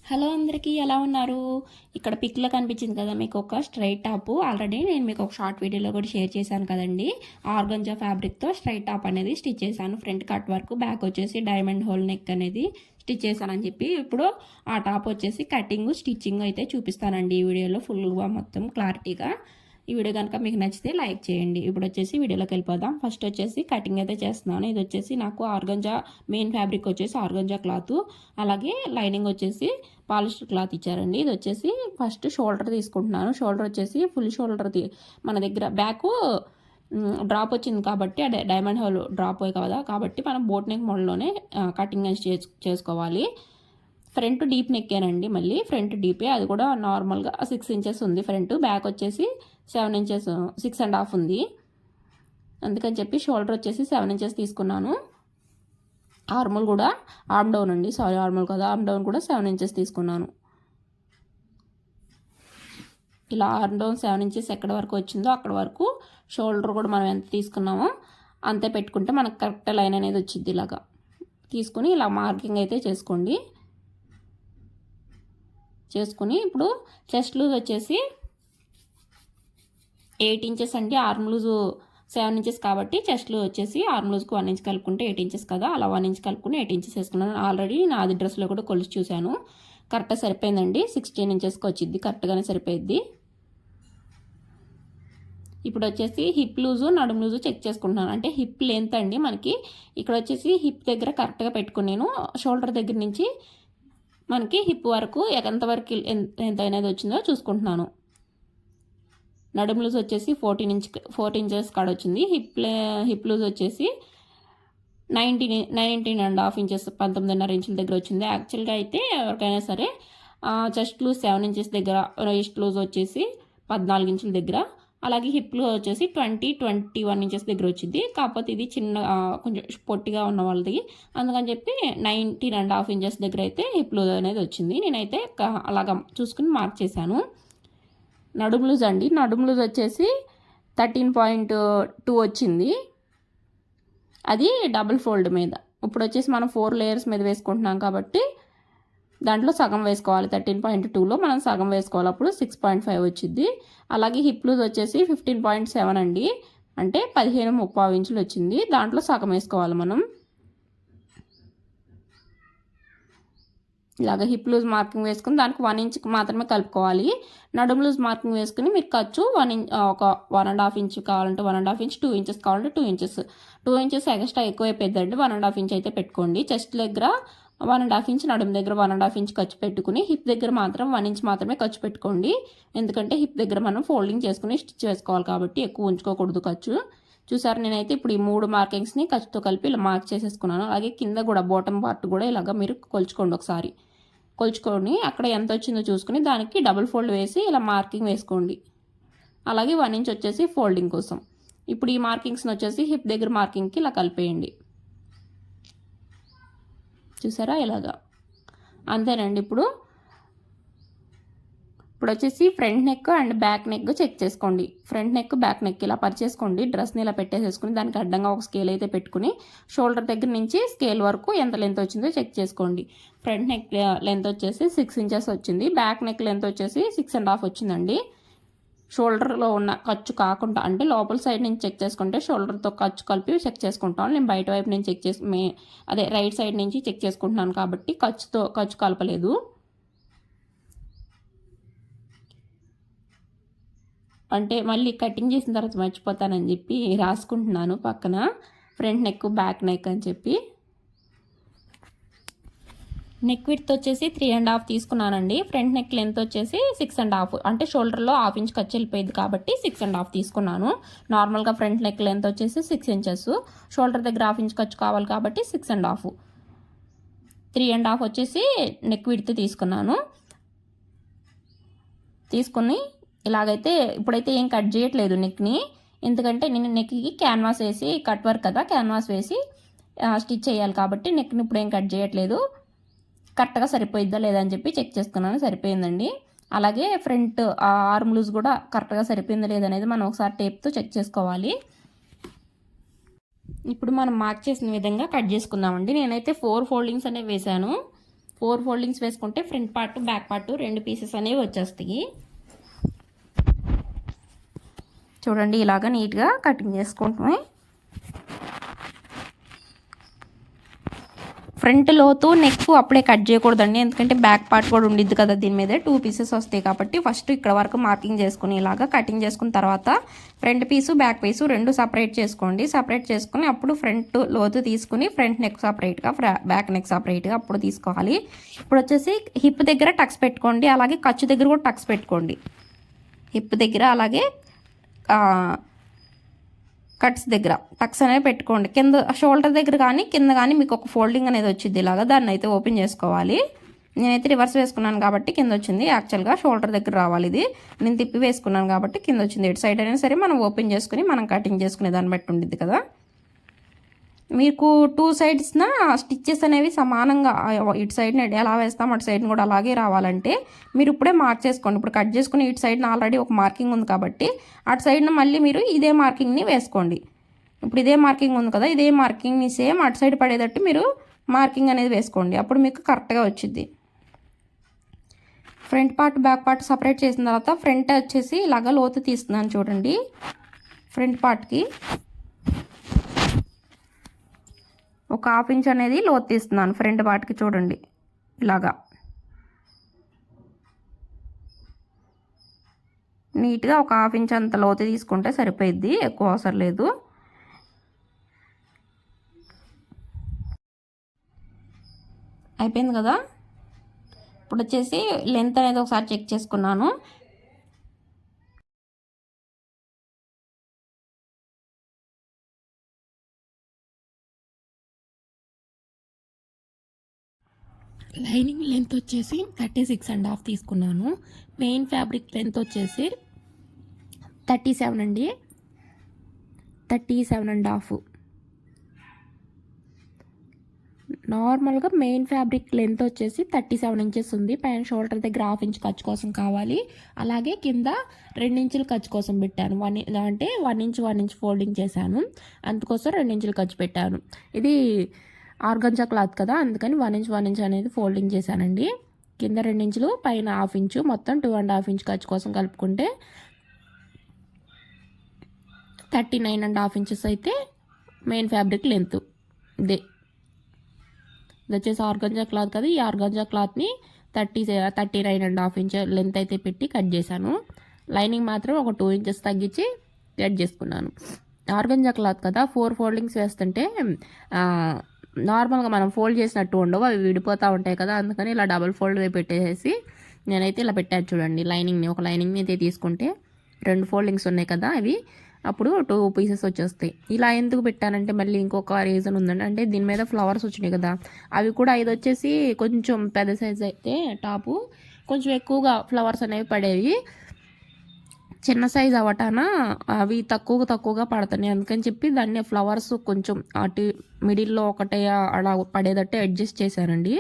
Hello అందరికీ ఎలా ఉన్నారు? ఇక్కడ పిక్‌లో కనిపించింది కదా మీకు ఒక స్ట్రైట్ టాప్. ఆల్రెడీ నేను మీకు ఒక షార్ట్ వీడియోలో కూడా షేర్ చేశాను కదండి. ఆర్గంజా ఫ్యాబ్రిక్‌తో స్ట్రైట్ టాప్ అనేది స్టిచ్ చేశాను. ఫ్రంట్ కట్ వర్క్, బ్యాక్ వచ్చేసి డైమండ్ హోల్ నెక్ అనేది స్టిచ్ చేశానని చెప్పి ఇప్పుడు ఆ టాప్ వచ్చేసి కటింగ్, స్టిచ్చింగ్ అయితే చూపిస్తానండి ఈ వీడియోలో ఫుల్గా మొత్తం క్లారిటీగా. ఈ వీడియో కనుక మీకు నచ్చితే లైక్ చేయండి. ఇప్పుడు వచ్చేసి వీడియోలోకి వెళ్ళిపోదాం. ఫస్ట్ వచ్చేసి కటింగ్ అయితే చేస్తున్నాను. ఇది వచ్చేసి నాకు ఆర్గంజా మెయిన్ ఫ్యాబ్రిక్ వచ్చేసి ఆర్గంజా క్లాత్, అలాగే లైనింగ్ వచ్చేసి పాలిస్టర్ క్లాత్ ఇచ్చారండి. ఇది వచ్చేసి ఫస్ట్ షోల్డర్ తీసుకుంటున్నాను. షోల్డర్ వచ్చేసి ఫుల్ షోల్డర్ మన దగ్గర బ్యాక్ డ్రాప్ వచ్చింది కాబట్టి అదే డైమండ్ హోల్ డ్రాప్ అయ్యి కదా కాబట్టి మనం బోట్ నెక్ మోడల్లోనే కటింగ్ చేసుకోవాలి. ఫ్రంట్ డీప్ నెక్కేనండి, మళ్ళీ ఫ్రంట్ డీపే, అది కూడా నార్మల్గా 6 ఇంచెస్ ఉంది ఫ్రంట్. బ్యాక్ వచ్చేసి 7 ఇంచెస్ 6.5 ఉంది. అందుకని చెప్పి షోల్డర్ వచ్చేసి 7 ఇంచెస్ తీసుకున్నాను. ఆర్మల్ కూడా ఆర్మ్ డౌన్ అండి, సారీ ఆర్మల్ కదా, ఆర్మ్ డౌన్ కూడా 7 ఇంచెస్ తీసుకున్నాను. ఇలా ఆర్మ్ డౌన్ 7 ఇంచెస్ ఎక్కడ వరకు వచ్చిందో అక్కడ వరకు షోల్డర్ కూడా మనం ఎంత తీసుకున్నామో అంతే పెట్టుకుంటే మనకు కరెక్ట్ లైన్ అనేది వచ్చింది. ఇలాగా తీసుకుని ఇలా మార్కింగ్ అయితే చేసుకుని ఇప్పుడు చెస్ట్ లూజ్ వచ్చేసి 8 ఇంచెస్ అండి. ఆర్మ్ లూజు 7 ఇంచెస్ కాబట్టి చెస్ట్ లూజ్ వచ్చేసి ఆర్మ్ లూజ్కి 1 ఇంచ్ కలుపుకుంటే 8 ఇంచెస్ కదా, అలా 1 ఇంచ్ కలుపుకుని 8 ఇంచెస్ వేసుకున్నాను. ఆల్రెడీ నా అది డ్రెస్లో కూడా కొలిచి చూశాను, కరెక్ట్గా సరిపోయిందండి. 16 ఇంచెస్కి వచ్చింది, కరెక్ట్గానే సరిపోయింది. ఇప్పుడు వచ్చేసి హిప్ లూజు, నడుము లూజు చెక్ చేసుకుంటున్నాను. అంటే హిప్ లెంత్ అండి మనకి ఇక్కడ వచ్చేసి హిప్ దగ్గర కరెక్ట్గా పెట్టుకుని నేను షోల్డర్ దగ్గర నుంచి మనకి హిప్ వరకు ఎంతవరకు ఎంత అనేది వచ్చిందో చూసుకుంటున్నాను. నడుము లూజ్ వచ్చేసి 14 ఇంచెస్ కాడ వచ్చింది. హిప్ లూజ్ వచ్చేసి 19.5 ఇంచెస్ 19.5 ఇంచుల దగ్గర వచ్చింది. యాక్చువల్గా అయితే ఎవరికైనా సరే చెస్ట్ లూజ్ 7 ఇంచెస్ దగ్గర, రిస్ట్ లూజ్ వచ్చేసి 14 ఇంచుల దగ్గర, అలాగే హిప్ లూజ్ వచ్చేసి 21 ఇంచెస్ దగ్గర వచ్చింది. కాకపోతే ఇది చిన్న కొంచెం పొట్టిగా ఉన్న వాళ్ళది, అందుకని చెప్పి 19.5 ఇంచెస్ దగ్గర అయితే హిప్ లూజ్ అనేది వచ్చింది. నేనైతే అలాగా చూసుకుని మార్క్ చేశాను. నడుము లూజ్ అండి, నడుము లూజ్ వచ్చేసి 13.2 వచ్చింది. అది డబుల్ ఫోల్డ్ మీద. ఇప్పుడు వచ్చేసి మనం 4 లేయర్స్ మీద వేసుకుంటున్నాం కాబట్టి దాంట్లో సగం వేసుకోవాలి. 13.2లో మనం సగం వేసుకోవాలి, అప్పుడు 6.5 వచ్చింది. అలాగే హిప్ లూజ్ వచ్చేసి 15.7 అండి, అంటే 15.3 ఇంచులు వచ్చింది. దాంట్లో సగం వేసుకోవాలి మనం. ఇలాగ హిప్ లూజ్ మార్కింగ్ వేసుకుని దానికి 1 ఇంచ్కి మాత్రమే కలుపుకోవాలి. నడుము లూజ్ మార్కింగ్ వేసుకుని మీరు ఖర్చు 1 ఇంచ్, ఒక 1.5 ఇంచ్ కావాలంటే 1.5 ఇంచ్, 2 ఇంచెస్ కావాలంటే 2 ఇంచెస్ ఎక్స్ట్రా ఎక్కువ అయిపోయిందండి. 1.5 ఇంచ్ అయితే పెట్టుకోండి. చెస్ట్ దగ్గర 1.5 ఇంచ్, నడుము దగ్గర 1.5 ఇంచ్ ఖర్చు పెట్టుకుని హిప్ దగ్గర మాత్రం 1 ఇంచ్ మాత్రమే ఖర్చు పెట్టుకోండి. ఎందుకంటే హిప్ దగ్గర మనం ఫోల్డింగ్ చేసుకుని స్టిచ్ చేసుకోవాలి కాబట్టి ఎక్కువ ఉంచుకోకూడదు ఖర్చు. చూసారు, నేనైతే ఇప్పుడు ఈ 3 మార్కింగ్స్ని ఖర్చుతో కలిపి ఇలా మార్క్ చేసేసుకున్నాను. అలాగే కింద కూడా బాటమ్ పార్ట్ కూడా ఇలాగ మీరు కొలుచుకోండి. ఒకసారి కొలుచుకొని అక్కడ ఎంత వచ్చిందో చూసుకుని దానికి డబుల్ ఫోల్డ్ వేసి ఇలా మార్కింగ్ వేసుకోండి. అలాగే 1 ఇంచ్ వచ్చేసి ఫోల్డింగ్ కోసం. ఇప్పుడు ఈ మార్కింగ్స్ని వచ్చేసి హిప్ దగ్గర మార్కింగ్కి ఇలా కలిపేయండి. చూసారా ఇలాగా, అంతేనండి. ఇప్పుడు వచ్చేసి front neck and back neck check చేసుకోండి. ఫ్రంట్ నెక్, బ్యాక్ నెక్ ఇలా పరిచేసుకోండి. డ్రెస్ని ఇలా పెట్టేసేసుకుని దానికి అడ్డంగా ఒక స్కేల్ అయితే పెట్టుకుని షోల్డర్ దగ్గర నుంచి స్కేల్ వరకు ఎంత లెంత్ వచ్చిందో చెక్ చేసుకోండి. ఫ్రంట్ నెక్ లెంత్ వచ్చేసి 6 ఇంచెస్ వచ్చింది. బ్యాక్ నెక్ లెంత్ వచ్చేసి 6.5 వచ్చిందండి. షోల్డర్లో ఉన్న ఖర్చు కాకుండా, అంటే లోపల సైడ్ నుంచి చెక్ చేసుకుంటే షోల్డర్తో ఖర్చు కలిపి చెక్ చేసుకుంటాను. నేను బయట వైపు నుంచి అదే రైట్ సైడ్ నుంచి చెక్ చేసుకుంటున్నాను కాబట్టి ఖర్చు కలపలేదు. అంటే మళ్ళీ కటింగ్ చేసిన తర్వాత మర్చిపోతానని చెప్పి రాసుకుంటున్నాను పక్కన, ఫ్రంట్ నెక్, బ్యాక్ నెక్ అని చెప్పి. నెక్ విడ్త్ వచ్చేసి 3.5 తీసుకున్నానండి. ఫ్రంట్ నెక్ లెంత్ వచ్చేసి 6.5, అంటే షోల్డర్లో 1/2 ఇంచ్ ఖర్చు వెళ్ళిపోయింది కాబట్టి 6.5 తీసుకున్నాను. నార్మల్గా ఫ్రంట్ నెక్ లెంత్ వచ్చేసి 6 ఇంచెస్, షోల్డర్ దగ్గర 1/2 ఇంచ్ ఖర్చు కావాలి కాబట్టి 6.5. 3.5 వచ్చేసి నెక్ విడ్త్ తీసుకున్నాను. తీసుకుని ఇలాగైతే ఇప్పుడైతే ఏం కట్ చేయట్లేదు నెక్ని, ఎందుకంటే నేను నెక్కి క్యాన్వాస్ వేసి కట్ వర్క్ కదా, క్యాన్వాస్ వేసి స్టిచ్ చేయాలి కాబట్టి నెక్ని ఇప్పుడు ఏం కట్ చేయట్లేదు. కరెక్ట్గా సరిపోయిద్దా లేదా అని చెప్పి చెక్ చేసుకున్నాను, సరిపోయిందండి. అలాగే ఫ్రంట్ ఆర్మ్ లూజ్ కూడా కరెక్ట్గా సరిపోయిందా లేదనేది మనం ఒకసారి టేప్తో చెక్ చేసుకోవాలి. ఇప్పుడు మనం మార్క్ చేసిన విధంగా కట్ చేసుకుందామండి. నేనైతే 4 ఫోల్డింగ్స్ అనేవి వేసాను. 4 ఫోల్డింగ్స్ వేసుకుంటే front part back part 2 pieces అనేవి వచ్చేస్తాయి. చూడండి ఇలాగా నీట్గా కటింగ్ చేసుకుంటామే. ఫ్రంట్ లోతు నెక్ అప్పుడే కట్ చేయకూడదండి, ఎందుకంటే బ్యాక్ పార్ట్ కూడా ఉండిద్ది కదా, దీని మీద 2 పీసెస్ వస్తాయి కాబట్టి ఫస్ట్ ఇక్కడ వరకు మార్కింగ్ చేసుకుని ఇలాగా కటింగ్ చేసుకున్న తర్వాత ఫ్రంట్ పీసు బ్యాక్ పీసు 2 సపరేట్ చేసుకోండి. సపరేట్ చేసుకుని అప్పుడు ఫ్రంట్ లోతు తీసుకుని ఫ్రంట్ నెక్ సపరేట్గా బ్యాక్ నెక్ సపరేట్గా అప్పుడు తీసుకోవాలి. ఇప్పుడు వచ్చేసి హిప్ దగ్గర టక్స్ పెట్టుకోండి, అలాగే ఖర్చు దగ్గర కూడా టక్స్ పెట్టుకోండి. హిప్ దగ్గర అలాగే కట్స్ దగ్గర టక్స్ అనేవి పెట్టుకోండి. కింద షోల్డర్ దగ్గర కానీ కింద కానీ మీకు ఒక ఫోల్డింగ్ అనేది వచ్చింది ఇలాగా, దాన్ని అయితే ఓపెన్ చేసుకోవాలి. నేనైతే రివర్స్ వేసుకున్నాను కాబట్టి కింద వచ్చింది. యాక్చువల్గా షోల్డర్ దగ్గర రావాలి, ఇది నేను తిప్పి వేసుకున్నాను కాబట్టి కింద వచ్చింది. ఇటు సైడ్ అయినా సరే మనం ఓపెన్ చేసుకుని మనం కటింగ్ చేసుకునే దాన్ని బట్టి ఉండిద్ది కదా. మీకు 2 సైడ్స్న స్టిచ్చెస్ అనేవి సమానంగా ఇటు సైడ్ని ఎలా వేస్తాం అటు సైడ్ని కూడా అలాగే రావాలంటే మీరు ఇప్పుడే మార్క్ చేసుకోండి. ఇప్పుడు కట్ చేసుకుని ఇటు సైడ్ని ఆల్రెడీ ఒక మార్కింగ్ ఉంది కాబట్టి అటు సైడ్న మళ్ళీ మీరు ఇదే మార్కింగ్ని వేసుకోండి. ఇప్పుడు ఇదే మార్కింగ్ ఉంది కదా, ఇదే మార్కింగ్ని సేమ్ అటు సైడ్ పడేటట్టు మీరు మార్కింగ్ అనేది వేసుకోండి. అప్పుడు మీకు కరెక్ట్గా వచ్చింది. Front part back part separate చేసిన తర్వాత ఫ్రంట్ వచ్చేసి ఇలాగ లోతు తీస్తున్నాను చూడండి. ఫ్రంట్ పార్ట్కి ఒక 1/2 ఇంచ్ అనేది లోతు తీస్తున్నాను ఫ్రంట్ పార్ట్కి. చూడండి ఇలాగా నీట్గా ఒక 1/2 ఇంచ్ అంత లోతు తీసుకుంటే సరిపోయిద్ది, ఎక్కువ అవసరం లేదు. అయిపోయింది కదా. ఇప్పుడు వచ్చేసి లెంత్ అనేది ఒకసారి చెక్ చేసుకున్నాను. లైనింగ్ లెంత్ వచ్చేసి 36.5 తీసుకున్నాను. మెయిన్ ఫ్యాబ్రిక్ లెంత్ వచ్చేసి 37 అండి, 37.5. నార్మల్గా మెయిన్ ఫ్యాబ్రిక్ లెంత్ వచ్చేసి 37 ఇంచెస్ ఉంది. పైన షోల్డర్ దగ్గర 1/2 ఇంచ్ ఖర్చు కోసం కావాలి. అలాగే కింద 2 ఇంచులు ఖర్చు కోసం పెట్టాను. 1 ఇంచ్ ఫోల్డింగ్ చేశాను, అందుకోసం 2 ఇంచులు ఖర్చు పెట్టాను. ఇది ఆర్గంజా క్లాత్ కదా, అందుకని 1 ఇంచ్ అనేది ఫోల్డింగ్ చేశానండి. కింద 2 ఇంచులు పైన 1/2 ఇంచు మొత్తం 2.5 ఇంచ్ ఖర్చు కోసం కలుపుకుంటే 39.5 ఇంచెస్ అయితే మెయిన్ ఫ్యాబ్రిక్ లెంత్. ఇది వచ్చేసి ఆర్గంజా క్లాత్ కదా, ఈ ఆర్గంజా క్లాత్ని 39.5 ఇంచ్ లెంత్ అయితే పెట్టి కట్ చేశాను. లైనింగ్ మాత్రం ఒక 2 ఇంచెస్ తగ్గించి కట్ చేసుకున్నాను. ఆర్గంజా క్లాత్ కదా, 4 ఫోల్డింగ్స్ వేస్తుంటే నార్మల్గా మనం ఫోల్డ్ చేసినట్టు ఉండవు, అవి విడిపోతూ ఉంటాయి కదా, అందుకని ఇలా డబుల్ ఫోల్డ్ పెట్టేసి నేనైతే ఇలా పెట్టాను చూడండి. లైనింగ్ని ఒక లైనింగ్ని అయితే తీసుకుంటే 2 ఫోల్డింగ్స్ ఉన్నాయి కదా, అవి అప్పుడు 2 పీసెస్ వచ్చేస్తాయి. ఇలా ఎందుకు పెట్టానంటే మళ్ళీ ఇంకొక రీజన్ ఉందండి, అంటే దీని మీద ఫ్లవర్స్ వచ్చినాయి కదా, అవి కూడా ఇది వచ్చేసి కొంచెం పెద్ద సైజ్ అయితే టాపు కొంచెం ఎక్కువగా ఫ్లవర్స్ అనేవి పడేవి. చిన్న సైజ్ అవటాన అవి తక్కువగా పడుతున్నాయి, అందుకని చెప్పి దాన్ని ఫ్లవర్స్ కొంచెం అటు మిడిల్లో ఒకటే అలా పడేటట్టు అడ్జస్ట్ చేశానండి.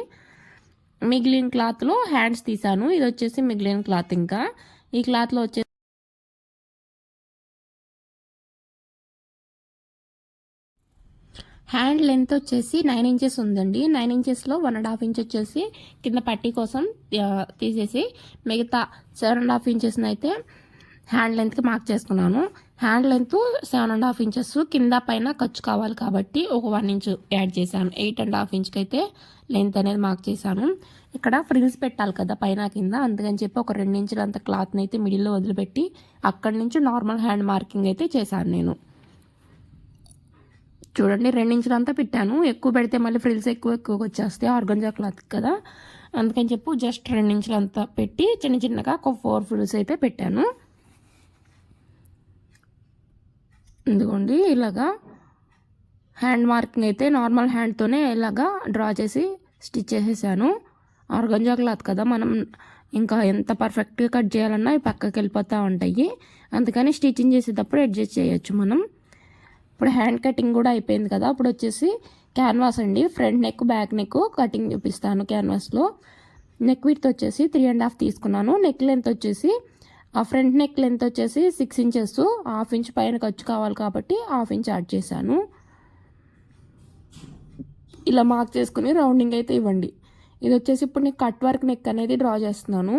మిగిలిన క్లాత్లో హ్యాండ్స్ తీసాను. ఇది వచ్చేసి మిగిలిన క్లాత్. ఇంకా ఈ క్లాత్లో వచ్చేసి హ్యాండ్ లెంత్ వచ్చేసి 9 ఇంచెస్ ఉందండి. 9 ఇంచెస్లో 1.5 ఇంచ్ వచ్చేసి కింద పట్టీ కోసం తీసేసి మిగతా 7.5 ఇంచెస్ని అయితే హ్యాండ్ లెంత్కి మార్క్ చేసుకున్నాను. హ్యాండ్ లెంత్ 7.5 ఇంచెస్ కింద పైన ఖర్చు కావాలి కాబట్టి ఒక 1 ఇంచ్ యాడ్ చేశాను. 8.5 ఇంచ్కి అయితే లెంత్ అనేది మార్క్ చేశాను. ఇక్కడ ఫ్రిల్స్ పెట్టాలి కదా పైన కింద, అందుకని చెప్పి ఒక 2 ఇంచులు అంత క్లాత్ని అయితే మిడిల్లో వదిలిపెట్టి అక్కడి నుంచి నార్మల్ హ్యాండ్ మార్కింగ్ అయితే చేశాను నేను. చూడండి 2 ఇంచులు అంతా పెట్టాను. ఎక్కువ పెడితే మళ్ళీ ఫ్రిల్స్ ఎక్కువ వచ్చేస్తాయి, ఆర్గంజా క్లాత్ కదా, అందుకని చెప్పి జస్ట్ 2 ఇంచులు అంతా పెట్టి చిన్నగా ఒక 4 ఫ్రిల్స్ అయితే పెట్టాను. ఇదిగోండి ఇలాగా హ్యాండ్ మార్కింగ్ అయితే నార్మల్ హ్యాండ్తోనే ఇలాగా డ్రా చేసి స్టిచ్ చేసేసాను. ఆర్గంజా క్లాత్ కదా, మనం ఇంకా ఎంత పర్ఫెక్ట్గా కట్ చేయాలన్నా పక్కకి వెళ్ళిపోతూ ఉంటాయి, అందుకని స్టిచ్చింగ్ చేసేటప్పుడు అడ్జస్ట్ చేయొచ్చు మనం. ఇప్పుడు హ్యాండ్ కటింగ్ కూడా అయిపోయింది కదా, ఇప్పుడు వచ్చేసి క్యాన్వాస్ అండి. Front neck back neck cutting చూపిస్తాను. క్యాన్వాస్లో నెక్ విడ్త్ వచ్చేసి 3.5 తీసుకున్నాను. నెక్ లెంత్ వచ్చేసి ఆ ఫ్రంట్ నెక్ లెంత్ వచ్చేసి 6 ఇంచెస్, 1/2 ఇంచ్ పైన ఖర్చు కావాలి కాబట్టి 1/2 ఇంచ్ యాడ్ చేశాను. ఇలా మార్క్ చేసుకుని రౌండింగ్ అయితే ఇవ్వండి. ఇది వచ్చేసి ఇప్పుడు నేను కట్ వర్క్ నెక్ అనేది డ్రా చేస్తున్నాను.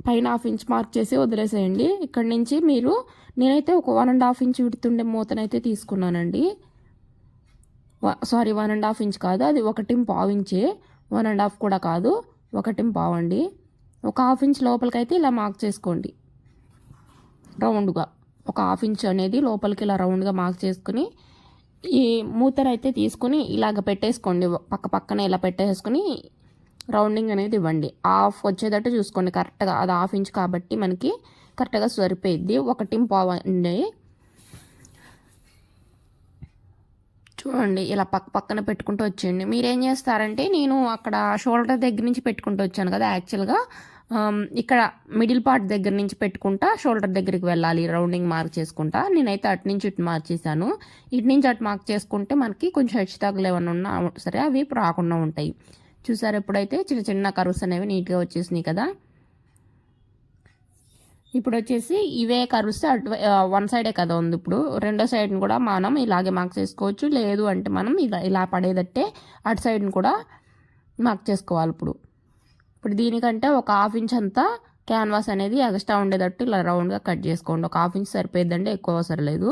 పైన 1/2 ఇంచ్ మార్క్ చేసి వదిలేసేయండి. ఇక్కడ నుంచి మీరు నేనైతే ఒక 1.5 ఇంచ్ విడుతుండే మూతనైతే తీసుకున్నానండి. సారీ 1.5 ఇంచ్ కాదు, అది 1.5 ఇంచే, 1.5 కూడా కాదు, 1.5 అండి. ఒక 1/2 ఇంచ్ లోపలికైతే ఇలా మార్క్ చేసుకోండి రౌండ్గా. ఒక 1/2 ఇంచ్ అనేది లోపలికి ఇలా రౌండ్గా మార్క్ చేసుకుని ఈ మూతనైతే తీసుకుని ఇలాగ పెట్టేసుకోండి. పక్కన ఇలా పెట్టేసుకుని రౌండింగ్ అనేది ఇవ్వండి. హాఫ్ వచ్చేటట్టు చూసుకోండి కరెక్ట్గా. అది 1/2 ఇంచ్ కాబట్టి మనకి కరెక్ట్గా సరిపోయిద్ది. 1.5 అండి. చూడండి ఇలా పక్కన పెట్టుకుంటూ వచ్చేయండి. మీరేం చేస్తారంటే నేను అక్కడ షోల్డర్ దగ్గర నుంచి పెట్టుకుంటూ వచ్చాను కదా, యాక్చువల్గా ఇక్కడ మిడిల్ పార్ట్ దగ్గర నుంచి పెట్టుకుంటా షోల్డర్ దగ్గరికి వెళ్ళాలి రౌండింగ్ మార్క్ చేసుకుంటా. నేనైతే అటు నుంచి ఇటు మార్క్ చేశాను. ఇటు నుంచి అటు మార్క్ చేసుకుంటే మనకి కొంచెం హెచ్చు తగ్గులు ఏమైనా ఉన్నా సరే అవి రాకుండా ఉంటాయి. చూసారు, ఎప్పుడైతే చిన్న చిన్న కర్వ్స్ అనేవి నీట్గా వచ్చేసినాయి కదా. ఇప్పుడు వచ్చేసి ఇవే కర్వ్స్ అటు వన్ సైడే కదా ఉంది. ఇప్పుడు రెండో సైడ్ని కూడా మనం ఇలాగే మార్క్ చేసుకోవచ్చు. లేదు అంటే మనం ఇలా పడేదట్టే అటు సైడ్ని కూడా మార్క్ చేసుకోవాలి. ఇప్పుడు దీనికంటే ఒక 1/2 ఇంచ్ అంతా క్యాన్వాస్ అనేది ఎక్స్ట్రా ఉండేటట్టు ఇలా రౌండ్గా కట్ చేసుకోండి. ఒక 1/2 ఇంచ్ సరిపోయిందండి, ఎక్కువ అవసరం లేదు.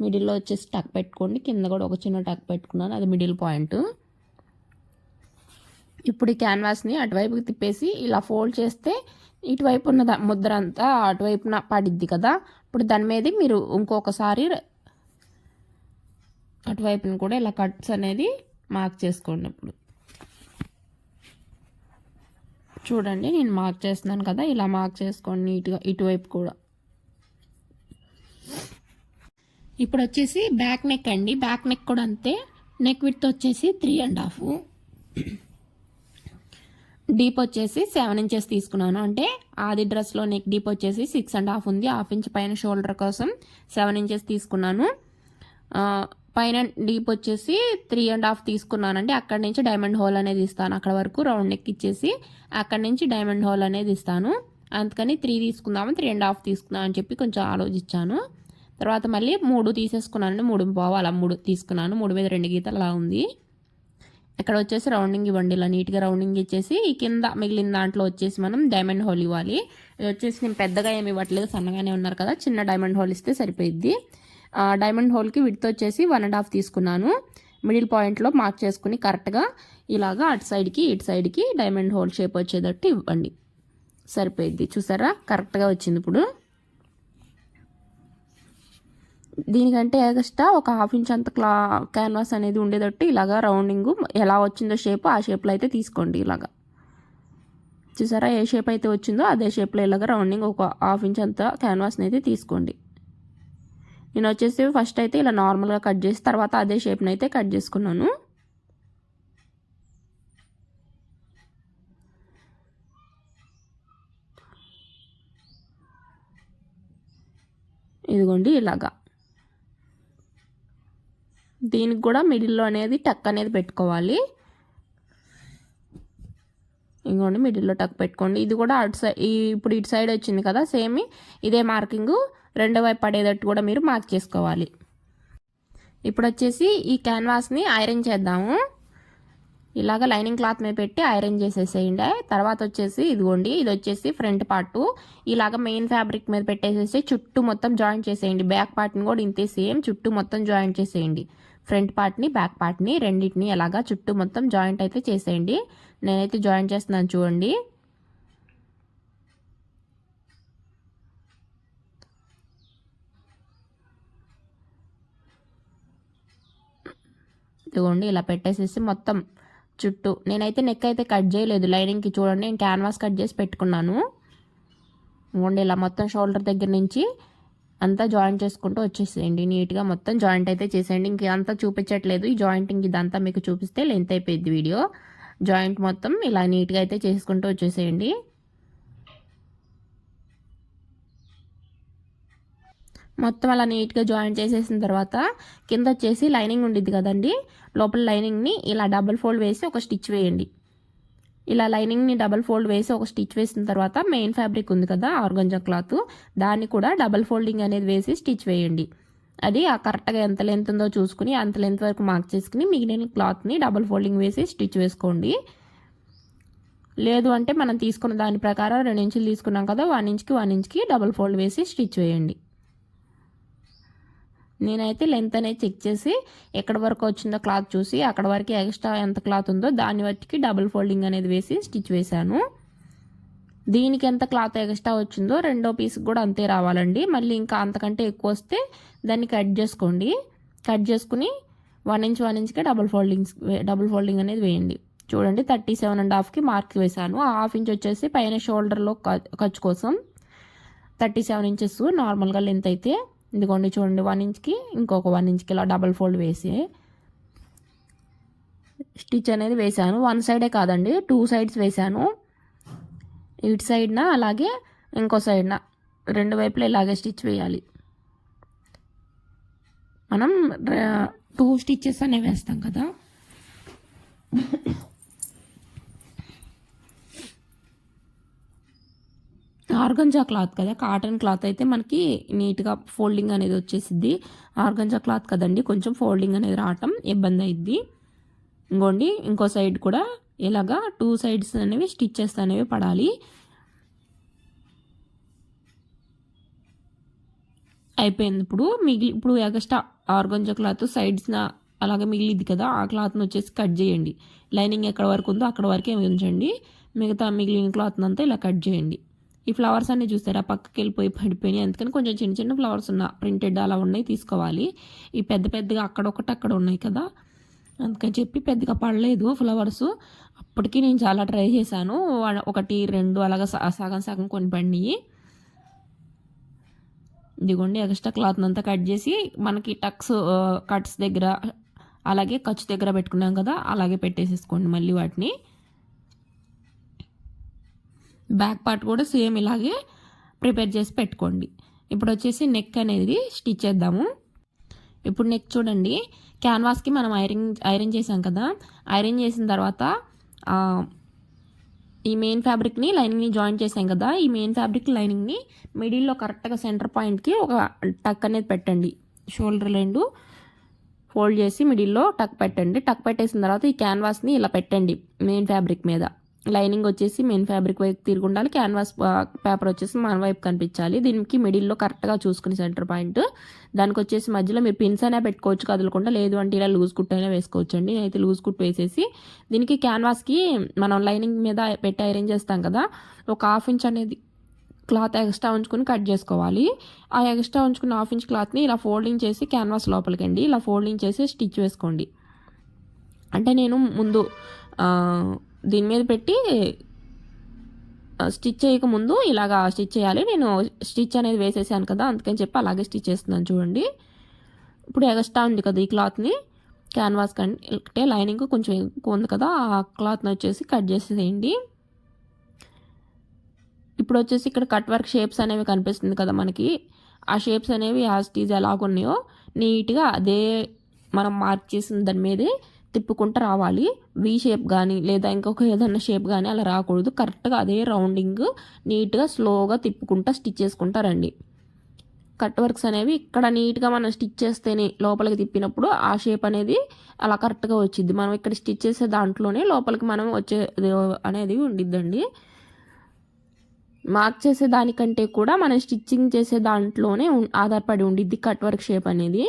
మిడిల్లో వచ్చేసి టక్ పెట్టుకోండి. కింద కూడా ఒక చిన్న టక్ పెట్టుకున్నాను, అది మిడిల్ పాయింట్. ఇప్పుడు ఈ క్యాన్వాస్ని అటువైపుకి తిప్పేసి ఇలా ఫోల్డ్ చేస్తే ఇటువైపు ఉన్న ముద్ర అంతా అటువైపున పడిద్ది కదా. ఇప్పుడు దాని మీద మీరు ఇంకొకసారి అటువైపున కూడా ఇలా కట్స్ అనేది మార్క్ చేసుకోండి. ఇప్పుడు చూడండి నేను మార్క్ చేస్తున్నాను కదా, ఇలా మార్క్ చేసుకోండి నీట్గా ఇటువైపు కూడా. ఇప్పుడు వచ్చేసి బ్యాక్ నెక్ అండి. బ్యాక్ నెక్ కూడా అంతే. నెక్ విడ్త్ వచ్చేసి 3.5, డీప్ వచ్చేసి 7 ఇంచెస్ తీసుకున్నాను. అంటే ఆది డ్రెస్లో నెక్ డీప్ వచ్చేసి 6.5 ఉంది. 1/2 ఇంచ్ పైన షోల్డర్ కోసం 7 ఇంచెస్ తీసుకున్నాను. పైన డీప్ వచ్చేసి 3.5 తీసుకున్నానండి. అక్కడి నుంచి డైమండ్ హోల్ అనేది ఇస్తాను. అక్కడ వరకు రౌండ్ నెక్ ఇచ్చేసి అక్కడి నుంచి డైమండ్ హోల్ అనేది ఇస్తాను. అందుకని 3 తీసుకుందాము, 3.5 తీసుకుందాం అని చెప్పి కొంచెం ఆలోచించాను. తర్వాత మళ్ళీ 3 తీసేసుకున్నానండి. 3.5 అలా 3 తీసుకున్నాను. 3 మీద 2 గీతలు అలా ఉంది. ఇక్కడ వచ్చేసి రౌండింగ్ ఇవ్వండి. ఇలా నీట్గా రౌండింగ్ ఇచ్చేసి ఈ కింద మిగిలిన దాంట్లో వచ్చేసి మనం డైమండ్ హోల్ ఇవ్వాలి. ఇది వచ్చేసి నేను పెద్దగా ఏమి ఇవ్వట్లేదు, సన్నగానే ఉన్నారు కదా, చిన్న డైమండ్ హోల్ ఇస్తే సరిపోయిద్ది. డైమండ్ హోల్కి విడ్త్ వచ్చేసి 1.5 తీసుకున్నాను. మిడిల్ పాయింట్లో మార్క్ చేసుకుని కరెక్ట్గా ఇలాగా అటు సైడ్కి ఇటు సైడ్కి డైమండ్ హోల్ షేప్ వచ్చేటట్టు ఇవ్వండి, సరిపోయిద్ది. చూసారా కరెక్ట్గా వచ్చింది. ఇప్పుడు దీనికంటే ఎక్స్ట్రా ఒక 1/2 ఇంచ్ అంత క్యాన్వాస్ అనేది ఉండేటట్టు ఇలాగా రౌండింగ్ ఎలా వచ్చిందో షేప్ ఆ షేప్లో అయితే తీసుకోండి. ఇలాగా చూసారా, ఏ షేప్ అయితే వచ్చిందో అదే షేప్లో ఇలాగా రౌండింగ్ ఒక 1/2 ఇంచ్ అంత క్యాన్వాస్ని అయితే తీసుకోండి. నేను వచ్చేసి ఫస్ట్ అయితే ఇలా నార్మల్గా కట్ చేసి తర్వాత అదే షేప్ని అయితే కట్ చేసుకున్నాను. ఇదిగోండి ఇలాగా. దీనికి కూడా మిడిల్లో అనేది టక్ అనేది పెట్టుకోవాలి. ఇంకోండి మిడిల్లో టక్ పెట్టుకోండి. ఇది కూడా అటు సైడ్ ఇప్పుడు ఇటు సైడ్ వచ్చింది కదా, సేమ్ ఇదే మార్కింగ్ రెండో వైపు పడేటట్టు కూడా మీరు మార్క్ చేసుకోవాలి. ఇప్పుడు వచ్చేసి ఈ క్యాన్వాస్ని ఐరన్ చేద్దాము. ఇలాగ లైనింగ్ క్లాత్ మీద పెట్టి ఐరన్ చేసేసేయండి. తర్వాత వచ్చేసి ఇదిగోండి, ఇది వచ్చేసి ఫ్రంట్ పార్ట్ ఇలాగ మెయిన్ ఫ్యాబ్రిక్ మీద పెట్టేసేసి చుట్టూ మొత్తం జాయింట్ చేసేయండి. బ్యాక్ పార్ట్ని కూడా ఇంతే సేమ్ చుట్టూ మొత్తం జాయింట్ చేసేయండి. ఫ్రంట్ పార్ట్ని బ్యాక్ పార్ట్ని రెండింటిని ఎలాగా చుట్టూ మొత్తం జాయింట్ అయితే చేసేయండి. నేనైతే జాయింట్ చేస్తున్నాను చూడండి. ఇదిగోండి ఇలా పెట్టేసేసి మొత్తం చుట్టూ. నేనైతే నెక్ అయితే కట్ చేయలేదు లైనింగ్కి, చూడండి నేను క్యాన్వాస్ కట్ చేసి పెట్టుకున్నాను. ఇదిగోండి ఇలా మొత్తం షోల్డర్ దగ్గర నుంచి అంతా జాయింట్ చేసుకుంటూ వచ్చేసేయండి. నీట్గా మొత్తం జాయింట్ అయితే చేసేయండి. ఇంకంతా చూపించట్లేదు, ఈ జాయింటింగ్ ఇదంతా మీకు చూపిస్తే లెంత్ అయిపోయింది వీడియో. జాయింట్ మొత్తం ఇలా నీట్గా అయితే చేసుకుంటూ వచ్చేసేయండి. మొత్తం అలా నీట్గా జాయింట్ చేసేసిన తర్వాత కింద వచ్చేసి లైనింగ్ ఉండిద్ది కదండి, లోపల లైనింగ్ని ఇలా డబుల్ ఫోల్డ్ వేసి ఒక స్టిచ్ వేయండి. ఇలా లైనింగ్ని డబల్ ఫోల్డ్ వేసి ఒక స్టిచ్ వేసిన తర్వాత మెయిన్ ఫ్యాబ్రిక్ ఉంది కదా ఆర్గంజా క్లాత్, దాన్ని కూడా డబల్ ఫోల్డింగ్ అనేది వేసి స్టిచ్ వేయండి. అది కరెక్ట్గా ఎంత లెంత్ ఉందో చూసుకుని అంత లెంత్ వరకు మార్క్ చేసుకుని మిగిలిన క్లాత్ని డబల్ ఫోల్డింగ్ వేసి స్టిచ్ వేసుకోండి. లేదు అంటే మనం తీసుకున్న దాని ప్రకారం 2 ఇంచులు తీసుకున్నాం కదా, 1 ఇంచ్కి 1 ఇంచ్కి డబుల్ ఫోల్డ్ వేసి స్టిచ్ వేయండి. నేనైతే లెంత్ అనేది చెక్ చేసి ఎక్కడి వరకు వచ్చిందో క్లాత్ చూసి అక్కడ వరకు ఎక్స్ట్రా ఎంత క్లాత్ ఉందో దాన్ని బట్టి డబుల్ ఫోల్డింగ్ అనేది వేసి స్టిచ్ వేశాను. దీనికి ఎంత క్లాత్ ఎక్స్ట్రా వచ్చిందో రెండో పీస్కి కూడా అంతే రావాలండి. మళ్ళీ ఇంకా అంతకంటే ఎక్కువ వస్తే దాన్ని కట్ చేసుకోండి. కట్ చేసుకుని 1 ఇంచ్ 1 ఇంచ్కి డబుల్ ఫోల్డింగ్ అనేది వేయండి. చూడండి 37.5కి మార్క్ వేశాను. 1/2 ఇంచ్ వచ్చేసి పైన షోల్డర్లో ఖర్చు కోసం 37 ఇంచెస్ నార్మల్గా లెంత్ అయితే. ఇదిగోండి చూడండి 1 ఇంచ్కి ఇంకొక 1 ఇంచ్కి ఇలా డబుల్ ఫోల్డ్ వేసి స్టిచ్ అనేది వేశాను. 1 సైడే కాదండి 2 సైడ్స్ వేశాను. ఇటు సైడ్న అలాగే ఇంకో సైడ్న 2 వైపులా ఇలాగే స్టిచ్ వేయాలి. మనం 2 స్టిచెస్ అనేవి వేస్తాం కదా. ఆర్గంజా క్లాత్ కదా, కాటన్ క్లాత్ అయితే మనకి నీట్గా ఫోల్డింగ్ అనేది వచ్చేసిద్ది. ఆర్గంజా క్లాత్ కదండి, కొంచెం ఫోల్డింగ్ అనేది రావటం ఇబ్బంది అయింది. ఇంకోండి ఇంకో సైడ్ కూడా ఇలాగా 2 సైడ్స్ అనేవి స్టిచెస్ అనేవి పడాలి. అయిపోయింది. ఇప్పుడు ఎక్స్ట్రా ఆర్గంజా క్లాత్ సైడ్స్న అలాగే మిగిలింది కదా, ఆ క్లాత్ని వచ్చేసి కట్ చేయండి. లైనింగ్ ఎక్కడ వరకు ఉందో అక్కడ వరకే ఉంచండి. మిగతా మిగిలిన క్లాత్ని అంతా ఇలా కట్ చేయండి. ఈ ఫ్లవర్స్ అన్నీ చూస్తారా పక్కకి వెళ్ళిపోయి పడిపోయినాయి, అందుకని కొంచెం చిన్న చిన్న ఫ్లవర్స్ ఉన్న ప్రింటెడ్ అలా ఉన్నాయి తీసుకోవాలి. ఈ పెద్దగా అక్కడొకటి అక్కడ ఉన్నాయి కదా, అందుకని చెప్పి పెద్దగా పడలేదు ఫ్లవర్స్. అప్పటికి నేను చాలా ట్రై చేశాను, 1 2 అలాగా సగం కొన్ని పడినాయి. ఇదిగోండి ఎక్స్ట్రా క్లాత్ అంతా కట్ చేసి మనకి కట్స్ దగ్గర అలాగే ఖర్చు దగ్గర పెట్టుకున్నాం కదా, అలాగే పెట్టేసేసుకోండి మళ్ళీ వాటిని. బ్యాక్ పార్ట్ కూడా సేమ్ ఇలాగే ప్రిపేర్ చేసి పెట్టుకోండి. ఇప్పుడు వచ్చేసి నెక్ అనేది స్టిచ్ చేద్దాము. ఇప్పుడు నెక్ చూడండి, క్యాన్వాస్కి మనం ఐరన్ చేసాం కదా, ఐరన్ చేసిన తర్వాత ఈ మెయిన్ ఫ్యాబ్రిక్ని లైనింగ్ని జాయిన్ చేసాం కదా, ఈ మెయిన్ ఫ్యాబ్రిక్ లైనింగ్ని మిడిల్లో కరెక్ట్గా సెంటర్ పాయింట్కి ఒక టక్ అనేది పెట్టండి. షోల్డర్ 2 ఫోల్డ్ చేసి మిడిల్లో టక్ పెట్టండి. టక్ పెట్టేసిన తర్వాత ఈ క్యాన్వాస్ని ఇలా పెట్టండి మెయిన్ ఫ్యాబ్రిక్ మీద. లైనింగ్ వచ్చేసి మెయిన్ ఫ్యాబ్రిక్ వైపు తిరిగి ఉండాలి, క్యాన్వాస్ పేపర్ వచ్చేసి మన వైపు కనిపించాలి. దీనికి మిడిల్లో కరెక్ట్గా చూసుకుని సెంటర్ పాయింట్, దానికి వచ్చేసి మధ్యలో మీరు పిన్స్ అయినా పెట్టుకోవచ్చు కదలకుండా, లేదు అంటే ఇలా లూజ్ కుట్ అయినా వేసుకోవచ్చు అండి. నేనైతే లూజ్ కుట్ వేసేసి దీనికి క్యాన్వాస్కి మనం లైనింగ్ మీద పెట్టి ఐరన్ చేస్తాం కదా, ఒక 1/2 ఇంచ్ అనేది క్లాత్ ఎక్స్ట్రా ఉంచుకొని కట్ చేసుకోవాలి. ఆ ఎక్స్ట్రా ఉంచుకున్న 1/2 ఇంచ్ క్లాత్ని ఇలా ఫోల్డింగ్ చేసి క్యాన్వాస్ లోపలికండి ఇలా ఫోల్డింగ్ చేసి స్టిచ్ వేసుకోండి. అంటే నేను ముందు దీని మీద పెట్టి స్టిచ్ చేయకముందు ఇలాగా స్టిచ్ చేయాలి. నేను స్టిచ్ అనేది వేసేసాను కదా, అందుకని చెప్పి అలాగే స్టిచ్ చేస్తున్నాను చూడండి. ఇప్పుడు ఎక్స్ట్రా ఉంది కదా ఈ క్లాత్ని క్యాన్వాస్ కంటే లైనింగ్ కొంచెం ఎక్కువ ఉంది కదా, ఆ క్లాత్ని వచ్చేసి కట్ చేసేసేయండి. ఇప్పుడు వచ్చేసి ఇక్కడ కట్ వర్క్ షేప్స్ అనేవి కనిపిస్తుంది కదా మనకి, ఆ షేప్స్ అనేవి యాజ్ టీజ్ ఎలాగున్నాయో నీట్గా అదే మనం మార్క్ చేసిన దాని మీదే తిప్పుకుంటూ రావాలి. వీ షేప్ కానీ లేదా ఇంకొక ఏదన్నా షేప్ కానీ అలా రాకూడదు. కరెక్ట్గా అదే రౌండింగ్ నీట్గా స్లోగా తిప్పుకుంటూ స్టిచ్ చేసుకుంటారండి. కట్ వర్క్స్ అనేవి ఇక్కడ నీట్గా మనం స్టిచ్ చేస్తేనే లోపలికి తిప్పినప్పుడు ఆ షేప్ అనేది అలా కరెక్ట్గా వచ్చింది. మనం ఇక్కడ స్టిచ్ చేసే దాంట్లోనే లోపలికి మనం వచ్చే అనేది ఉండిద్దండి. మార్క్ చేసే దానికంటే కూడా మనం స్టిచ్చింగ్ చేసే దాంట్లోనే ఆధారపడి ఉండిద్ది కట్ వర్క్ షేప్ అనేది.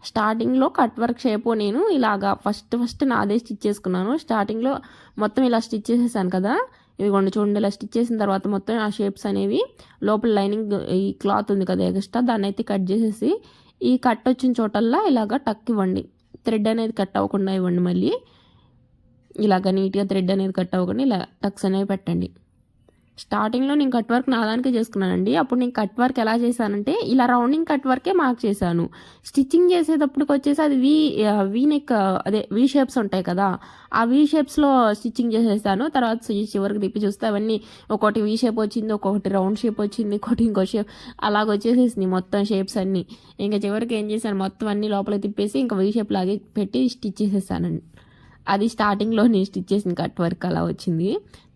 స్టార్టింగ్లో కట్ వర్క్ షేప్ నేను ఇలాగా ఫస్ట్ నాదే స్టిచ్ చేసుకున్నాను. స్టార్టింగ్లో మొత్తం ఇలా స్టిచ్ చేసేసాను కదా, ఇదిగోండి చూడండి ఇలా స్టిచ్ చేసిన తర్వాత మొత్తం ఆ షేప్స్ అనేవి లోపల లైనింగ్ ఈ క్లాత్ ఉంది కదా ఎక్స్ట్రా, దాన్ని అయితే కట్ చేసేసి ఈ కట్ వచ్చిన చోటల్లా ఇలాగా టక్ ఇవ్వండి. థ్రెడ్ అనేది కట్ అవ్వకుండా ఇవ్వండి. మళ్ళీ ఇలాగ నీట్గా థ్రెడ్ అనేది కట్ అవ్వకుండా ఇలా టక్స్ అనేవి పెట్టండి. స్టార్టింగ్లో నేను కట్ వర్క్ నాదానికే చేసుకున్నానండి. అప్పుడు నేను కట్ వర్క్ ఎలా చేశానంటే ఇలా రౌండింగ్ కట్ వర్కే మార్క్ చేశాను. స్టిచ్చింగ్ చేసేటప్పటికి వచ్చేసి అది వీ నెక్ అదే వీ షేప్స్ ఉంటాయి కదా, ఆ వీ షేప్స్లో స్టిచ్చింగ్ చేసేసాను. తర్వాత చివరికి తిప్పి చూస్తే అవన్నీ ఒకటి వీ షేప్ వచ్చింది, ఒక్కొక్కటి రౌండ్ షేప్ వచ్చింది, ఇంకో షేప్ అలాగ వచ్చేసేసింది మొత్తం షేప్స్ అన్నీ. ఇంకా చివరికి ఏం చేశాను, మొత్తం అన్నీ లోపలికి తిప్పేసి ఇంకా వీ షేప్ లాగే పెట్టి స్టిచ్ చేసేసానండి. అది స్టార్టింగ్లో నేను స్టిచ్ చేసిన కట్ వర్క్ అలా వచ్చింది.